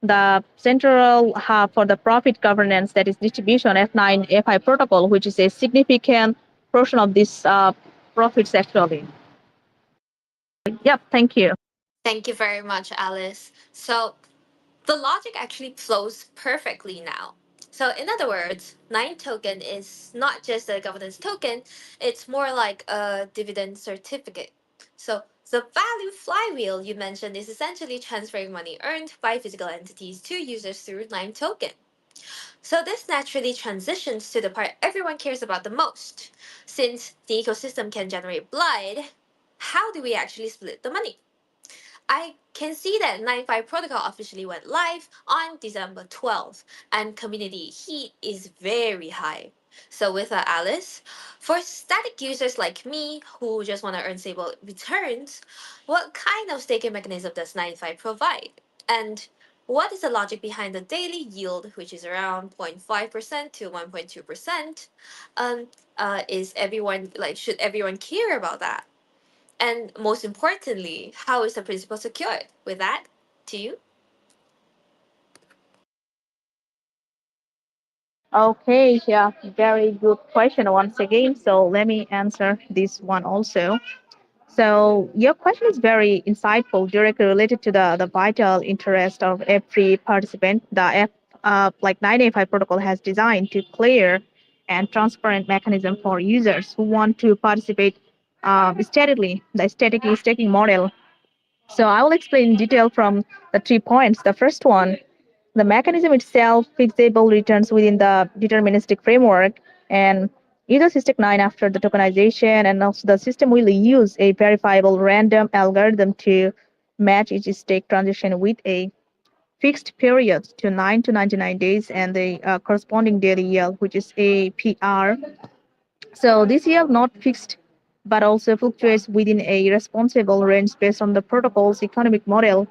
the central hub for the profit governance, that is distribution F9 FI protocol, which is a significant portion of this profits actually. Yep, thank you. Thank you very much, Alice. So the logic actually flows perfectly now. So, in other words, Nine token is not just a governance token, it's more like a dividend certificate. So, the value flywheel you mentioned is essentially transferring money earned by physical entities to users through Nine token. So, this naturally transitions to the part everyone cares about the most. Since the ecosystem can generate blood, how do we actually split the money? I can see that 9.5 protocol officially went live on December 12th, and community heat is very high. So, with Alice, for static users like me who just want to earn stable returns, what kind of staking mechanism does 9.5 provide? And what is the logic behind the daily yield, which is around 0.5% to 1.2%? Um, is everyone like should everyone care about that? And most importantly, how is the principal secured? With that, to you. Okay, yeah, very good question once again. So let me answer this one also. So your question is very insightful, directly related to the vital interest of every participant. The like 985 protocol has designed to clear and transparent mechanism for users who want to participate steadily. The static staking model. So I will explain in detail from the 3 points. The first one, the mechanism itself, fixable returns within the deterministic framework, and User stick 9 after the tokenization, and also the system will use a verifiable random algorithm to match each stake transaction with a fixed period to 9 to 99 days and the corresponding daily yield, which is APR. So this yield not fixed but also fluctuates within a responsible range based on the protocol's economic model.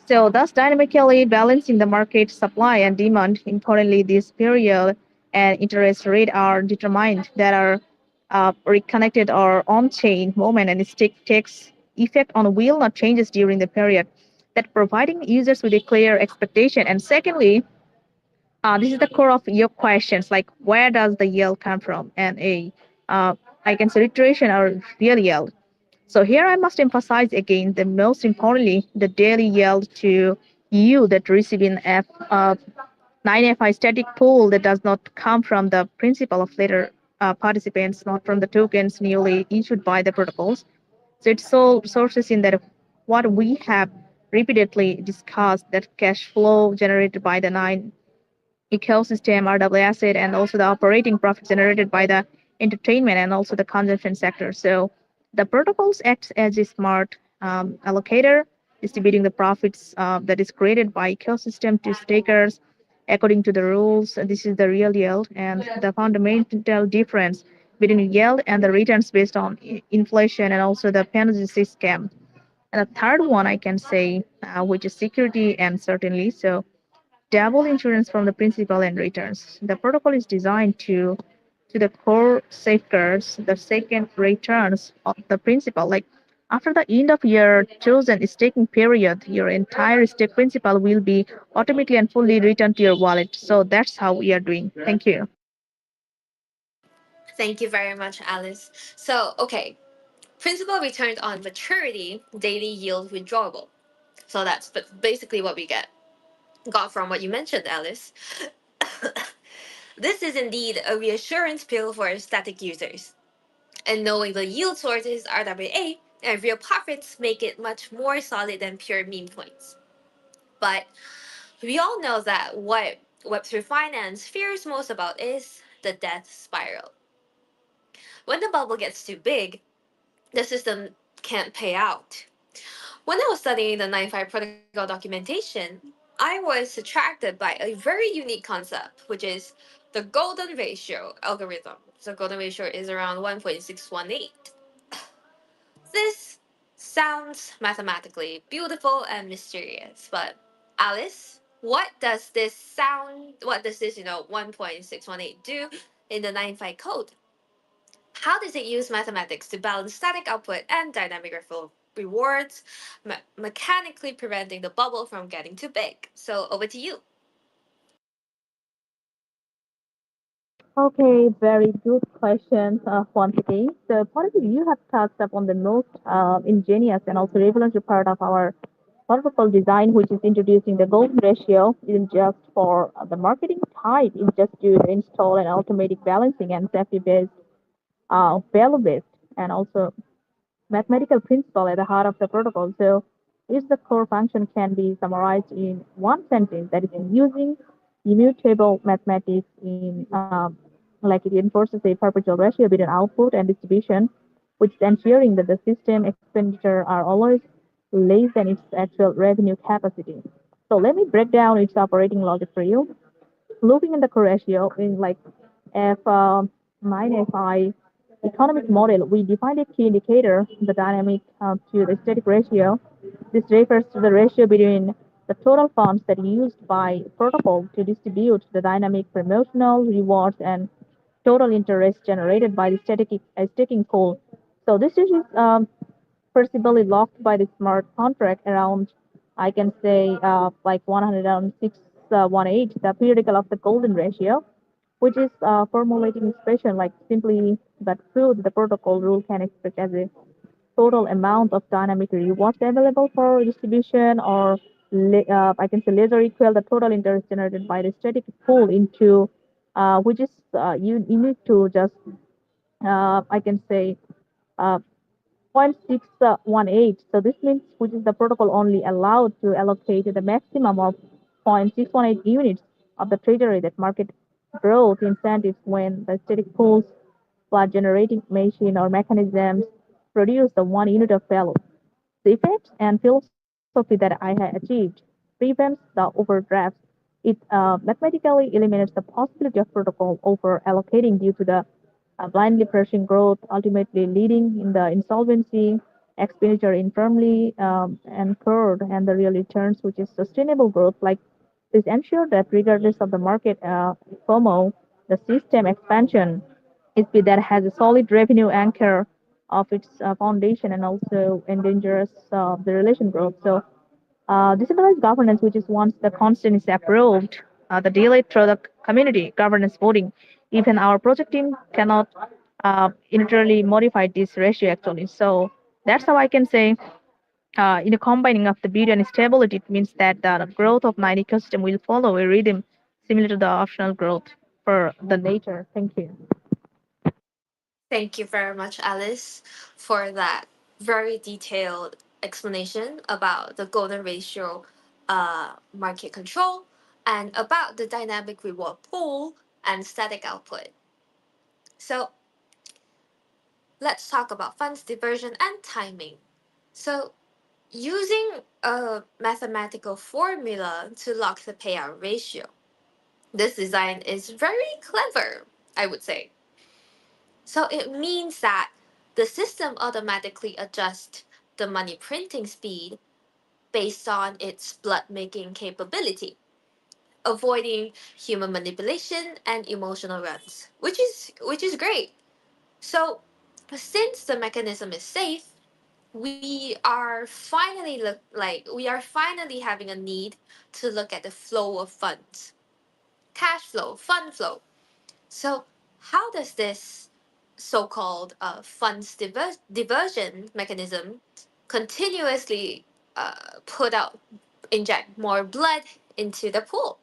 So thus dynamically balancing the market supply and demand. Importantly, this period and interest rate are determined that are reconnected or on-chain movement and it takes effect on will not changes during the period. That providing users with a clear expectation. And secondly, this is the core of your questions, like where does the yield come from, and a I can say iteration or real yield. So here I must emphasize again the most importantly the daily yield to you that receive in F 9FI static pool that does not come from the principal of later participants, not from the tokens newly issued by the protocols. So it's all sources in that what we have repeatedly discussed that cash flow generated by the nine ecosystem, RWA asset, and also the operating profit generated by the entertainment and also the consumption sector. So the protocols act as a smart allocator, distributing the profits that is created by ecosystem to stakers according to the rules. This is the real yield and the fundamental difference between yield and the returns based on inflation and also the penalty scam. And the third one I can say, which is security and certainly. So double insurance from the principal and returns. The protocol is designed to the core safeguards the second returns of the principal. Like after the end of your chosen staking period, your entire stake principal will be automatically and fully returned to your wallet. So that's how we are doing. Thank you. Thank you very much, Alice. So, okay, principal returned on maturity, daily yield withdrawable. So that's basically what we got from what you mentioned, Alice. This is indeed a reassurance pill for static users. And knowing the yield source is RWA and real profits make it much more solid than pure meme coins. But we all know that what Web3 finance fears most about is the death spiral. When the bubble gets too big, the system can't pay out. When I was studying the 9.5 protocol documentation, I was attracted by a very unique concept, which is the golden ratio algorithm. So golden ratio is around 1.618. This sounds mathematically beautiful and mysterious, but Alice, what does this, 1.618 do in the 9.5 code? How does it use mathematics to balance static output and dynamic rewards, mechanically preventing the bubble from getting too big? So over to you. Okay, very good questions once again. So, Positive, you have touched upon the most ingenious and also revolutionary part of our protocol design, which is introducing the golden ratio, isn't just for the marketing type, it's just to install an automatic balancing and safety-based, value-based, and also mathematical principle at the heart of the protocol. So, its the core function can be summarized in one sentence that is using immutable mathematics in like it enforces a perpetual ratio between output and distribution, which is ensuring that the system expenditure are always less than its actual revenue capacity. So let me break down its operating logic for you. Looking at the core ratio in like F9FI economic model, we define a key indicator, the dynamic to the static ratio. This refers to the ratio between the total funds that are used by protocol to distribute the dynamic promotional rewards and total interest generated by the staking pool. So this is perceivably locked by the smart contract around, I can say, like 106.18, the periodical of the golden ratio, which is formulating expression like simply but true that the protocol rule can express as a total amount of dynamic rewards available for distribution or I can say laser equal the total interest generated by the static pool into which is you need to just I can say uh, 0.618. So this means which is the protocol only allowed to allocate the maximum of 0.618 units of the treasury that market growth incentives when the static pools but generating machine or mechanisms produce the 1 unit of value. The effects and philosophy that I had achieved prevents the overdrafts. It mathematically eliminates the possibility of protocol over allocating due to the blindly pushing growth, ultimately leading in the insolvency, expenditure infirmly incurred, and the real returns, which is sustainable growth. Like this ensure that regardless of the market FOMO, the system expansion is that has a solid revenue anchor of its foundation and also endangers the relation growth. So decentralized governance, which is once the constant is approved, the delayed through the community governance voting. Even our project team cannot unilaterally modify this ratio actually. So that's how I can say in the combining of the beauty and stability, it means that the growth of nine ecosystem will follow a rhythm similar to the optional growth for the nature. Thank you. Thank you very much, Alice, for that very detailed explanation about the golden ratio market control and about the dynamic reward pool and static output. So let's talk about funds diversion and timing. So using a mathematical formula to lock the payout ratio. This design is very clever, I would say. So it means that the system automatically adjusts the money printing speed based on its blood making capability, avoiding human manipulation and emotional runs, which is great. So since the mechanism is safe, we are finally having a need to look at the flow of funds, cash flow, fund flow. So how does this so-called diversion mechanism continuously put out inject more blood into the pool?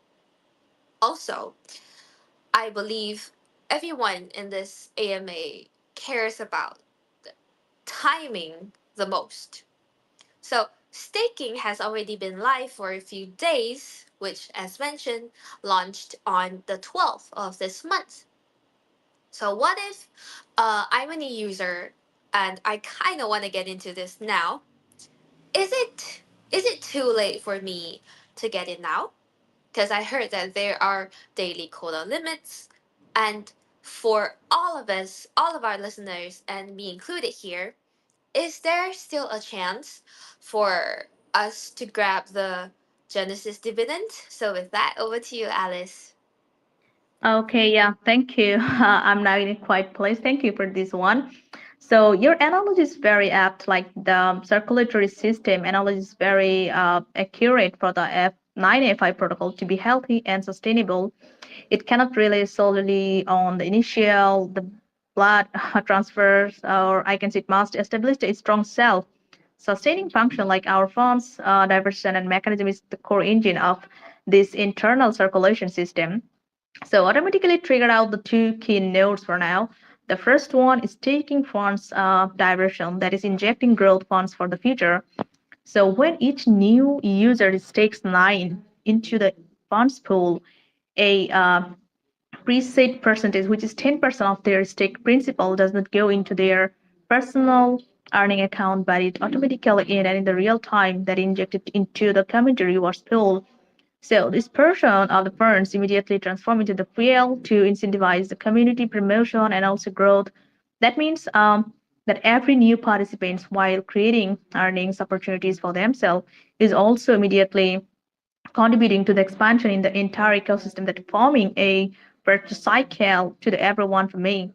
Also, I believe everyone in this AMA cares about timing the most. So staking has already been live for a few days, which, as mentioned, launched on the 12th of this month. So what if I'm a new user and I kind of want to get into this now? Is it too late for me to get in now? Because I heard that there are daily quota limits, and for all of us, all of our listeners, and me included here, is there still a chance for us to grab the Genesis dividend? So with that, over to you, Alice. Okay, yeah, thank you. I'm now in a quiet place. Thank you for this one. So your analogy is very apt. Like the circulatory system analogy is very accurate for the F9A5 protocol to be healthy and sustainable. It cannot rely solely on the initial, the blood transfers, or I can say it must establish a strong self sustaining function like our funds, diversion and mechanism is the core engine of this internal circulation system. So automatically trigger out the two key nodes for now. The first one is taking funds diversion, that is injecting growth funds for the future. So when each new user stakes nine into the funds pool, a preset percentage, which is 10% of their stake principal, does not go into their personal earning account, but it automatically in and in the real time that injected into the community rewards pool. So this portion of the funds immediately transform into the fuel to incentivize the community promotion and also growth. That means that every new participant, while creating earnings opportunities for themselves, is also immediately contributing to the expansion in the entire ecosystem, that forming a virtuous cycle to the everyone for me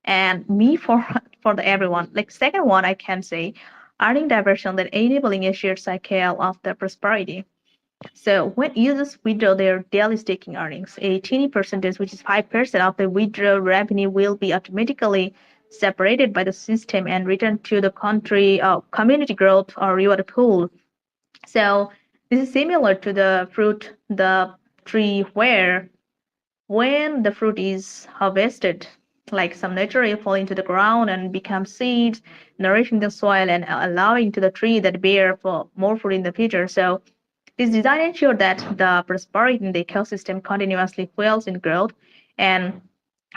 and me for the everyone. Like second one, I can say earning diversion that enabling a shared cycle of the prosperity. So when users withdraw their daily staking earnings, a teeny percentage, which is 5% of the withdrawal revenue, will be automatically separated by the system and returned to the country community growth or reward pool. So this is similar to the fruit, the tree where when the fruit is harvested, like some naturally fall into the ground and become seeds, nourishing the soil and allowing to the tree that bear for more fruit in the future. So this design ensures that the prosperity in the ecosystem continuously fuels in growth and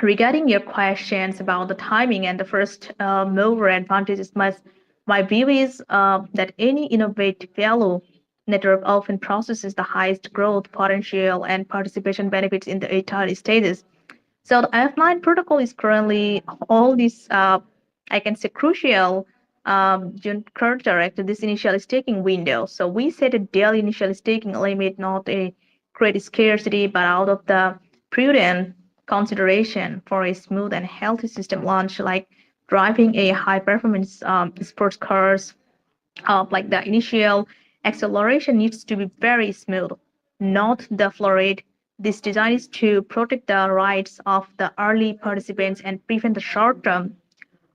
Regarding your questions about the timing and the first mover advantages, my view is that any innovative value network often processes the highest growth potential and participation benefits in the entire stages. So the F9 protocol is currently all these, I can say, crucial character to this initial staking window. So we set a daily initial staking limit, not a create scarcity, but out of the prudent consideration for a smooth and healthy system launch, like driving a high performance sports cars. Like the initial acceleration needs to be very smooth, not the florid. This design is to protect the rights of the early participants and prevent the short-term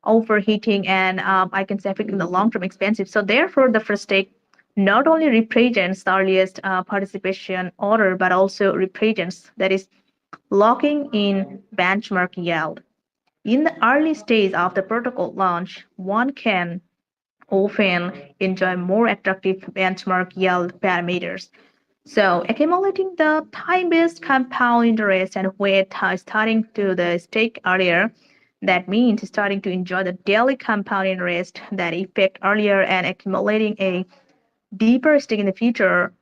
overheating and I can say affecting the long-term expensive. So therefore, the first stake not only represents the earliest participation order, but also represents that is locking in benchmark yield. In the early stage of the protocol launch, one can often enjoy more attractive benchmark yield parameters. So accumulating the time-based compound interest and weight starting to the stake earlier, that means starting to enjoy the daily compound interest that effect earlier and accumulating a deeper stake in the future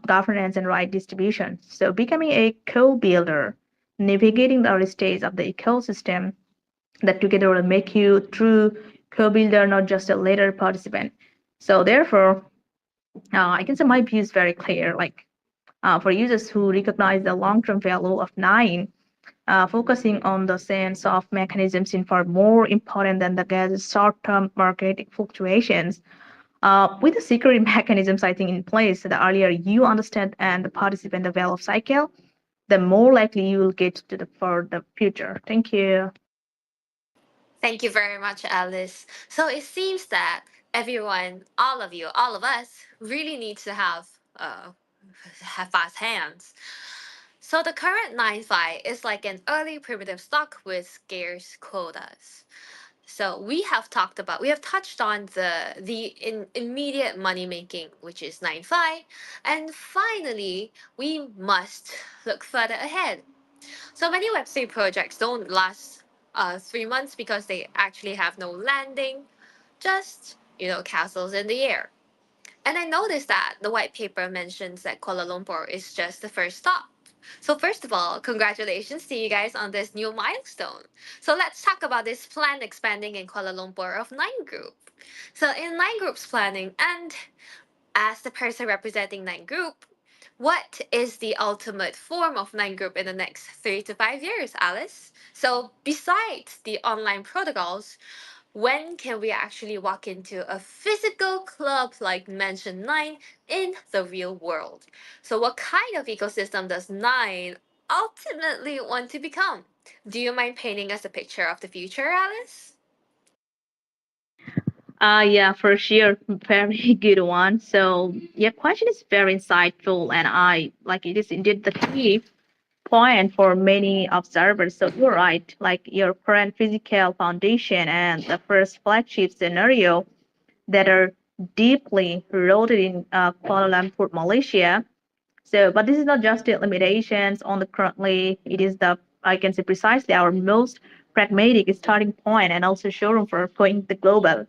governance and right distribution. So becoming a co-builder, navigating the early stage of the ecosystem that together will make you true co-builder, not just a later participant. So therefore, I can say my view is very clear. Like for users who recognize the long-term value of nine, focusing on the sense of mechanisms in far more important than the gas short-term market fluctuations. With the security mechanisms, I think in place, the earlier you understand and participate in the value of cycle, the more likely you will get to the for the future. Thank you. Thank you very much, Alice. So it seems that everyone, all of you, all of us, really need to have fast hands. So the current 9-fi is like an early primitive stock with scarce quotas. So we have touched on the immediate money making, which is 9-fi, and finally we must look further ahead. So many Web3 projects don't last 3 months because they actually have no landing, just castles in the air. And I noticed that the white paper mentions that Kuala Lumpur is just the first stop. So first of all, congratulations to you guys on this new milestone. So let's talk about this plan expanding in Kuala Lumpur of Nine Group. So in Nine Group's planning, and as the person representing Nine Group, what is the ultimate form of Nine Group in the next 3 to 5 years, Alice? So besides the online protocols, when can we actually walk into a physical club like Mention 9 in the real world? So, what kind of ecosystem does 9 ultimately want to become? Do you mind painting us a picture of the future, Alice? Yeah, for sure. Very good one. So your question is very insightful, and I like it is indeed the key point for many observers. So you're right. Like your current physical foundation and the first flagship scenario that are deeply rooted in Kuala Lumpur, Malaysia. So, but this is not just the limitations on the currently. It is the I can say precisely our most pragmatic starting point and also showroom for going the global.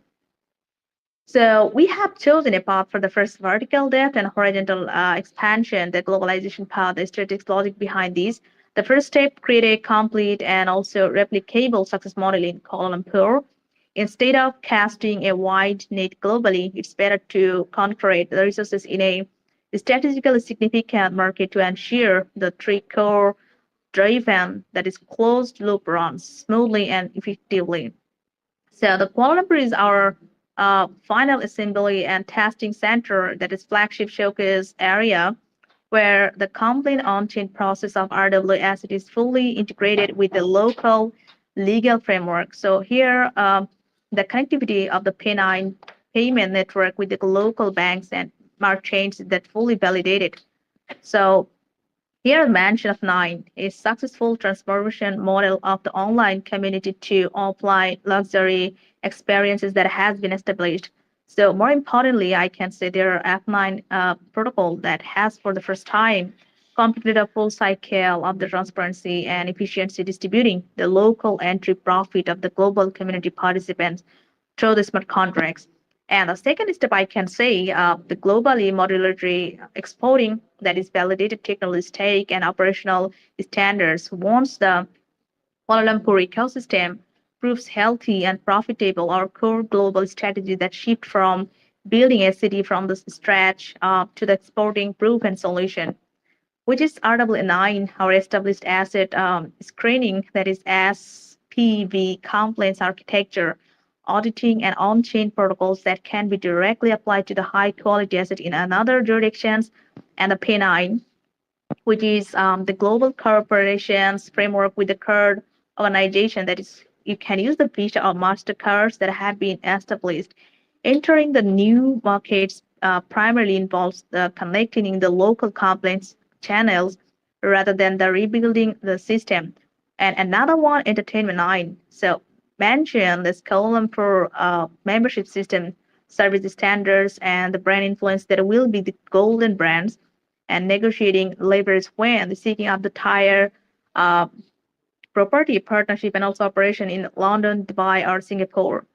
So we have chosen a path for the first vertical depth and horizontal expansion, the globalization path, the strategic logic behind these. The first step, create a complete and also replicable success model in Kuala Lumpur. Instead of casting a wide net globally, it's better to concentrate the resources in a strategically significant market to ensure the three core driven that is closed loop runs smoothly and effectively. So the Kuala Lumpur is our final assembly and testing center that is flagship showcase area where the complete on-chain process of RWA is fully integrated with the local legal framework. So here, the connectivity of the P9 payment network with the local banks and merchants that fully validated. So here, Mansion of Nine, a successful transformation model of the online community to offline luxury experiences that has been established. So, more importantly, I can say there are F9 protocol that has for the first time completed a full cycle of the transparency and efficiency distributing the local entry profit of the global community participants through the smart contracts. And the second step, I can say, the globally modularity exporting that is validated technical stake and operational standards. Once the Kuala Lumpur ecosystem proves healthy and profitable, our core global strategy that shift from building a city from the scratch to the exporting proven solution, which is RWA9, our established asset screening, that is SPV compliance architecture, auditing and on-chain protocols that can be directly applied to the high-quality asset in another jurisdictions, and the P9, which is the global corporations framework with the card organization that is you can use the Visa or Mastercards that have been established. Entering the new markets primarily involves the connecting the local complaints channels rather than the rebuilding the system. And another one, entertainment nine. So mention this column for membership system, service standards, and the brand influence that will be the golden brands and negotiating labors when seeking out the tire uh, property partnership and also operation in London, Dubai, or Singapore.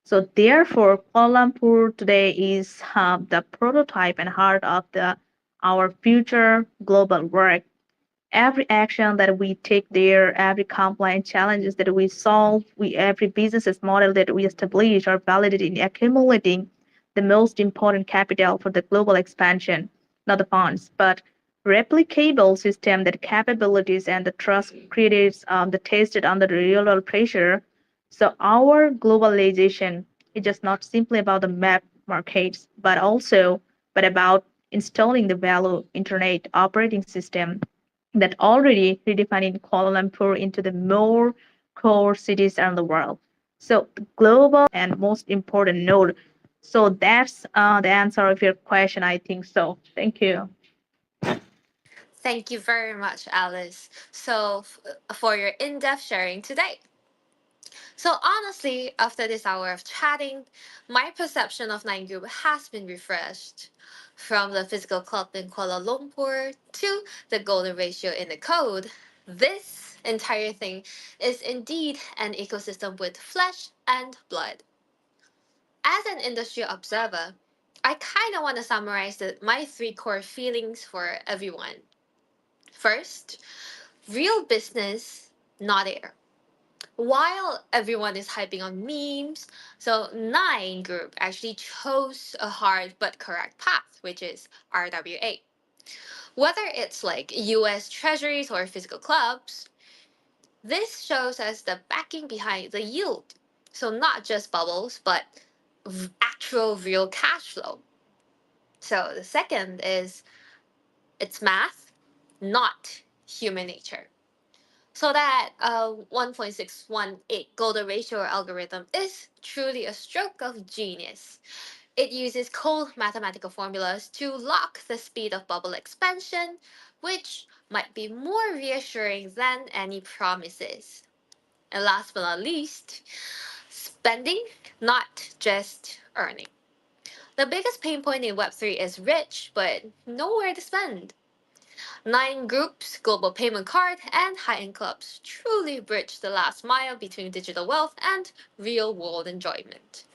So therefore, Kuala Lumpur today is the prototype and heart of the our future global work. Every action that we take there, every compliance challenges that we solve, every business model that we establish are validated in accumulating the most important capital for the global expansion, not the funds, but replicable system that capabilities and the trust created the tested under the real world pressure. So our globalization is just not simply about the map markets, but about installing the value internet operating system that already redefining Kuala Lumpur into the more core cities around the world. So the global and most important node. So that's the answer of your question. I think so. Thank you. Thank you very much, Alice. For your in depth sharing today. So, honestly, after this hour of chatting, my perception of Nine Group has been refreshed. From the physical club in Kuala Lumpur to the golden ratio in the code, this entire thing is indeed an ecosystem with flesh and blood. As an industry observer, I kind of want to summarize my three core feelings for everyone. First, real business, not air. While everyone is hyping on memes, so Nine Group actually chose a hard but correct path, which is RWA. Whether it's like US treasuries or physical clubs, this shows us the backing behind the yield. So not just bubbles, but actual real cash flow. So the second is it's math, not human nature. So that 1.618 golden ratio algorithm is truly a stroke of genius. It uses cold mathematical formulas to lock the speed of bubble expansion, which might be more reassuring than any promises. And last but not least, spending, not just earning. The biggest pain point in Web3 is rich, but nowhere to spend. Nine groups, global payment card, and high-end clubs truly bridge the last mile between digital wealth and real-world enjoyment.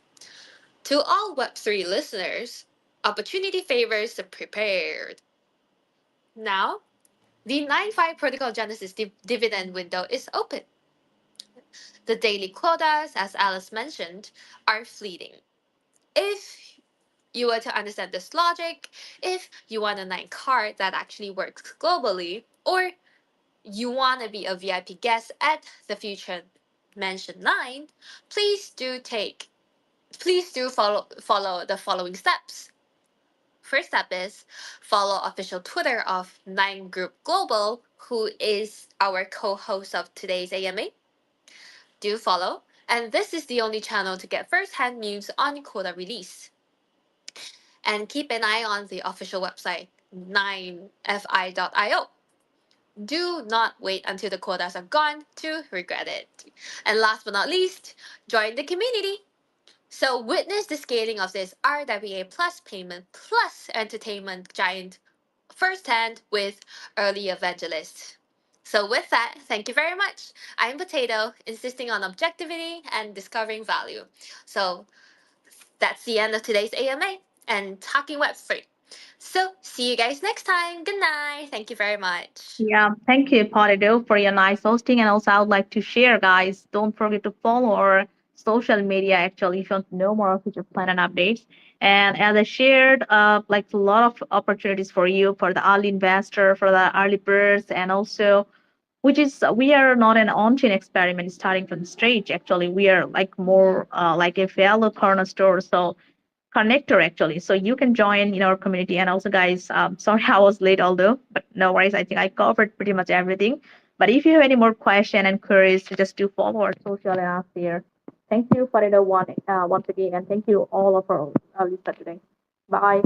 To all Web3 listeners, opportunity favors the prepared. Now, the 9-5 Protocol Genesis dividend window is open. The daily quotas, as Alice mentioned, are fleeting. If you were to understand this logic, if you want a 9 card that actually works globally, or you want to be a VIP guest at the future mentioned 9, please do take please do follow the following steps. First step is follow official Twitter of 9 Group Global, who is our co-host of today's AMA. Do follow, and this is the only channel to get first-hand news on quota release. And keep an eye on the official website 9fi.io. Do not wait until the quotas are gone to regret it. And last but not least, join the community. So witness the scaling of this RWA plus payment plus entertainment giant firsthand with early evangelists. So, with that, thank you very much. I'm Potato, insisting on objectivity and discovering value. So, that's the end of today's AMA and Talking Web3. So, see you guys next time. Good night. Thank you very much. Yeah, thank you, Potato, for your nice hosting. And also, I would like to share, guys, don't forget to follow our social media actually if you want to know more future plan and updates. And as I shared, like a lot of opportunities for you, for the early investor, for the early birds, and also which is we are not an on-chain experiment starting from the stage. Actually, we are like more like a value corner store. So connector actually. So you can join in our community. And also, guys, sorry I was late, although, but no worries. I think I covered pretty much everything. But if you have any more question and queries, just do follow our social and ask there. Thank you for it once again, and thank you all of our listeners today. Bye.